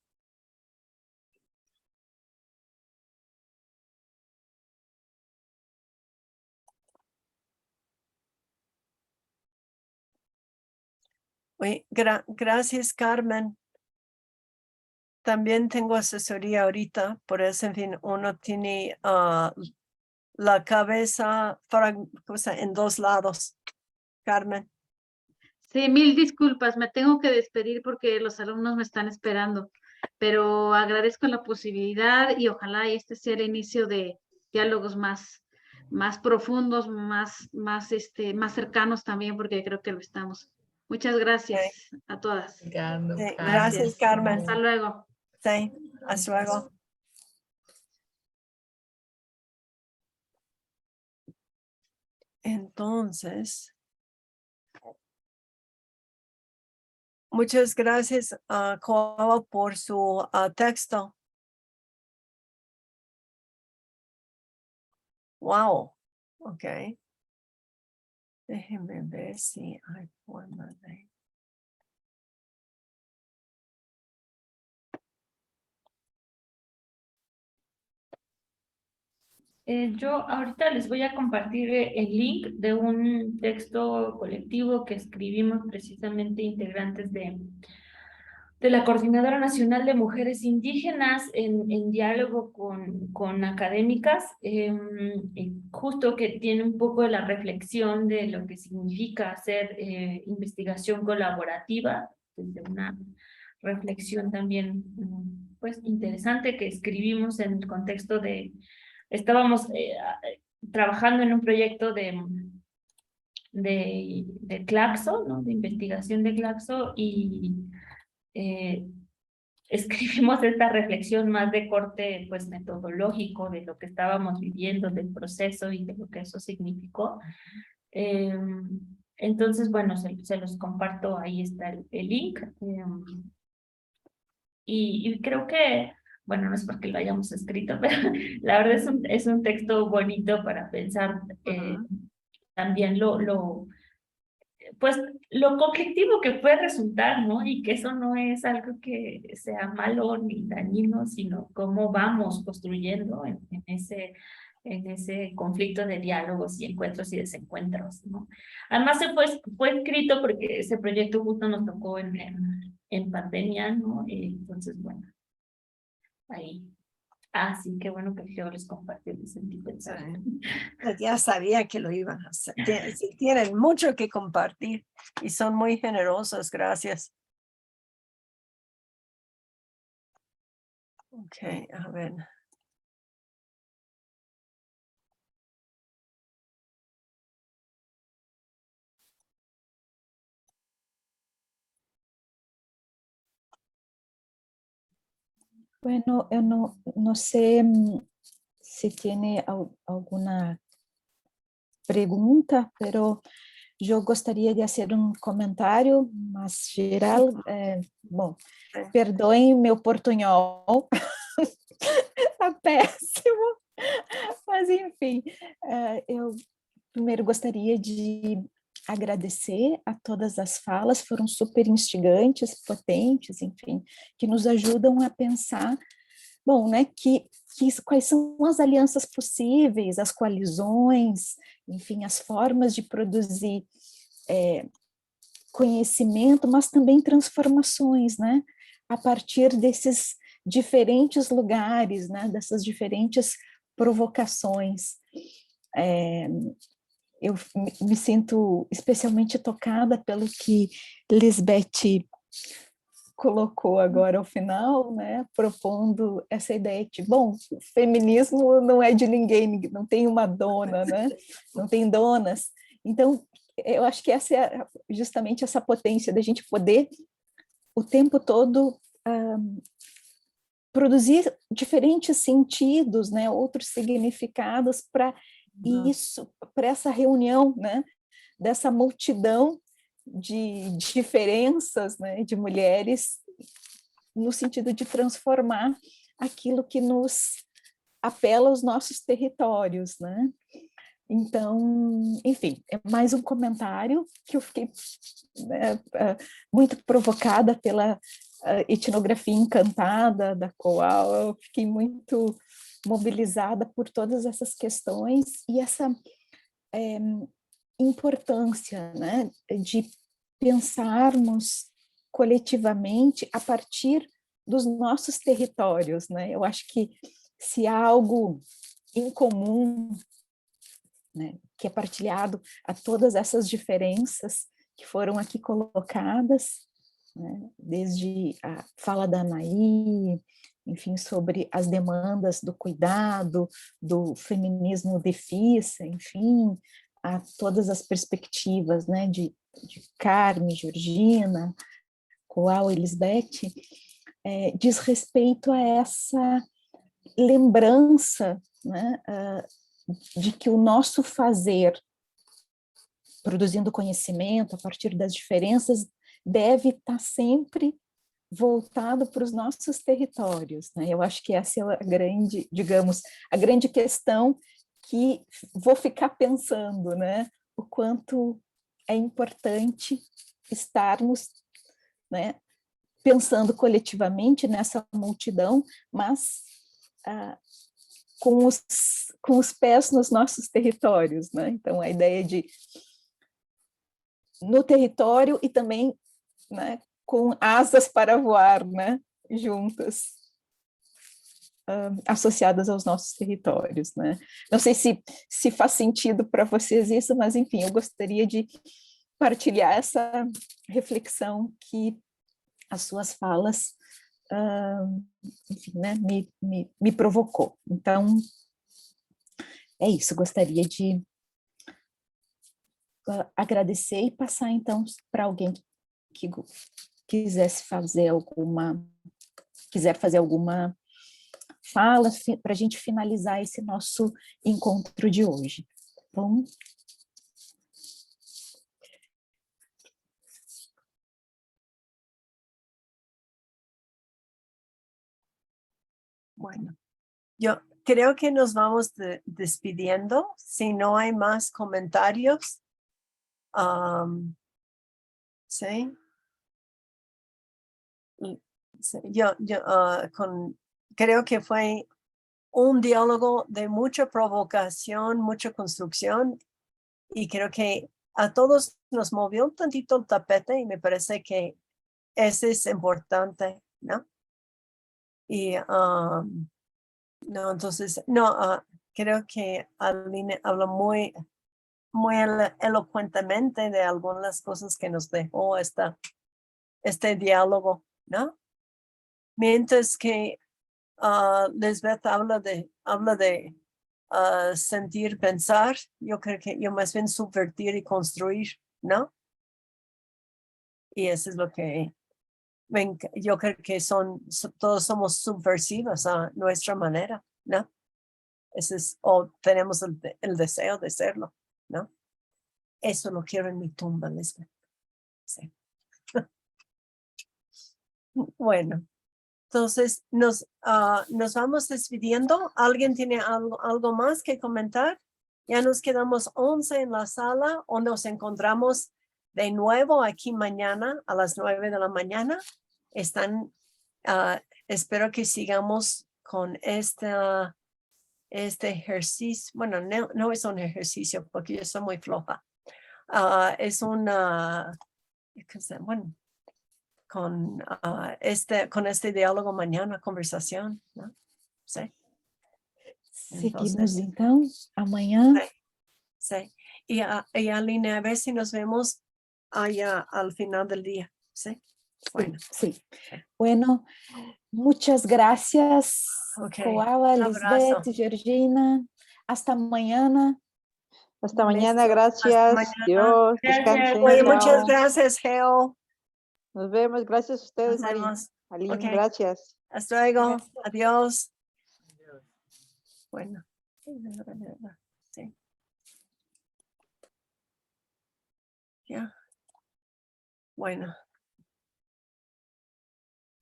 Oye, gracias, Carmen. También tengo asesoría ahorita, por eso, en fin, uno tiene la cabeza en dos lados. Carmen. Sí, mil disculpas, me tengo que despedir porque los alumnos me están esperando, pero agradezco la posibilidad y ojalá este sea el inicio de diálogos más profundos, más cercanos también, porque creo que lo estamos. Muchas gracias a todas. Gracias, Carmen. Hasta luego. Sí, hasta luego. Entonces, muchas gracias a Coaba por su texto. Wow. Ok. Déjenme ver si hay forma de... Yo ahorita les voy a compartir el link de un texto colectivo que escribimos precisamente integrantes de la Coordinadora Nacional de Mujeres Indígenas en diálogo con académicas, justo que tiene un poco de la reflexión de lo que significa hacer investigación colaborativa, desde una reflexión también pues interesante que escribimos en el contexto de, estábamos trabajando en un proyecto de Claxo, ¿no? De investigación de Claxo, y escribimos esta reflexión más de corte pues metodológico de lo que estábamos viviendo, del proceso y de lo que eso significó. Entonces, bueno, se los comparto, ahí está el link. Y creo que, bueno, no es porque lo hayamos escrito, pero la verdad es un texto bonito para pensar también pues lo conflictivo que puede resultar, ¿no? Y que eso no es algo que sea malo ni dañino, sino cómo vamos construyendo en ese conflicto de diálogos y encuentros y desencuentros, ¿no? Además fue escrito porque ese proyecto justo nos tocó en pandemia, ¿no? Entonces, bueno, ahí. Así que bueno que yo les compartí, les sentí pensar. Ya sabía que lo iban a hacer. Tienen mucho que compartir y son muy generosos. Gracias. Ok, a ver. Bueno, eu não sei se tem alguma pergunta, pero eu gostaria de fazer um comentário mais geral. Bom, perdoem meu portunhol, está péssimo, mas enfim, eu primeiro gostaria de agradecer a todas as falas, foram super instigantes, potentes, enfim, que nos ajudam a pensar, bom, né, quais são as alianças possíveis, as coalizões, enfim, as formas de produzir conhecimento, mas também transformações, né, a partir desses diferentes lugares, né, dessas diferentes provocações. Eu me sinto especialmente tocada pelo que Lisbeth colocou agora ao final, né, propondo essa ideia de, bom, o feminismo não é de ninguém, não tem uma dona, né, não tem donas. Então, eu acho que essa é justamente essa potência da gente poder o tempo todo produzir diferentes sentidos, né, outros significados para isso, para essa reunião, né, dessa multidão de diferenças, né, de mulheres, no sentido de transformar aquilo que nos apela aos nossos territórios, né? Então, enfim, é mais um comentário que eu fiquei muito provocada pela etnografia encantada da Coal, eu fiquei muito mobilizada por todas essas questões e essa importância, né, de pensarmos coletivamente a partir dos nossos territórios, né? Eu acho que se há algo em comum, né, que é partilhado a todas essas diferenças que foram aqui colocadas, né, desde a fala da Anaí, enfim, sobre as demandas do cuidado, do feminismo defissa, enfim, a todas as perspectivas, né, de Carme, Georgina, Coal e Lisbeth, diz respeito a essa lembrança, né, de que o nosso fazer, produzindo conhecimento a partir das diferenças, deve estar sempre voltado para os nossos territórios, né? Eu acho que essa é a grande, digamos, a grande questão que vou ficar pensando, né? O quanto é importante estarmos, né, pensando coletivamente nessa multidão, mas com os pés nos nossos territórios, né? Então, a ideia de no território e também, né, com asas para voar, né, juntas, associadas aos nossos territórios, né? Não sei se faz sentido para vocês isso, mas, enfim, eu gostaria de partilhar essa reflexão que as suas falas, enfim, né, me provocou. Então, é isso, gostaria de agradecer e passar, então, para alguém que quisesse fazer alguma quiser fazer alguma fala para a gente finalizar esse nosso encontro de hoje. Bom. Bueno, yo creo que nos vamos despidiendo. Si no hay más comentarios. Sí. Sí, creo que fue un diálogo de mucha provocación, mucha construcción, y creo que a todos nos movió un tantito el tapete y me parece que eso es importante, ¿no? Y no, entonces, no, creo que Aline habla muy elocuentemente de algunas cosas que nos dejó este diálogo, ¿no? Mientras que Lisbeth habla de sentir, pensar, yo creo que yo más bien subvertir y construir, ¿no? Y eso es lo que yo creo que todos somos subversivos a nuestra manera, ¿no? Tenemos el deseo de serlo, ¿no? Eso lo quiero en mi tumba, Lisbeth. Sí. Bueno. Entonces, nos vamos despidiendo. ¿Alguien tiene algo más que comentar? Ya nos quedamos 11 en la sala, o nos encontramos de nuevo aquí mañana a las 9 de la mañana. Espero que sigamos con este ejercicio. Bueno, no es un ejercicio porque yo soy muy floja. Es una, bueno, con este diálogo mañana, conversación, ¿no? Sí. Seguimos então amanhã. Sí. Y Aline, a ver si nos vemos allá al final del día. Sí. Bueno. Sí. Bueno, muchas gracias, Okay. Koala, Lisbeth, Georgina. Hasta mañana. Hasta mañana, gracias. Hasta mañana. Dios, Gracias. descansen. Oye, Chao. muchas gracias, Geo. Nos vemos. Gracias a ustedes, Nos vemos. Aline, Okay. gracias. Hasta luego. Gracias. Adiós. Bueno. Sí. Ya. Bueno.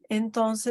Entonces.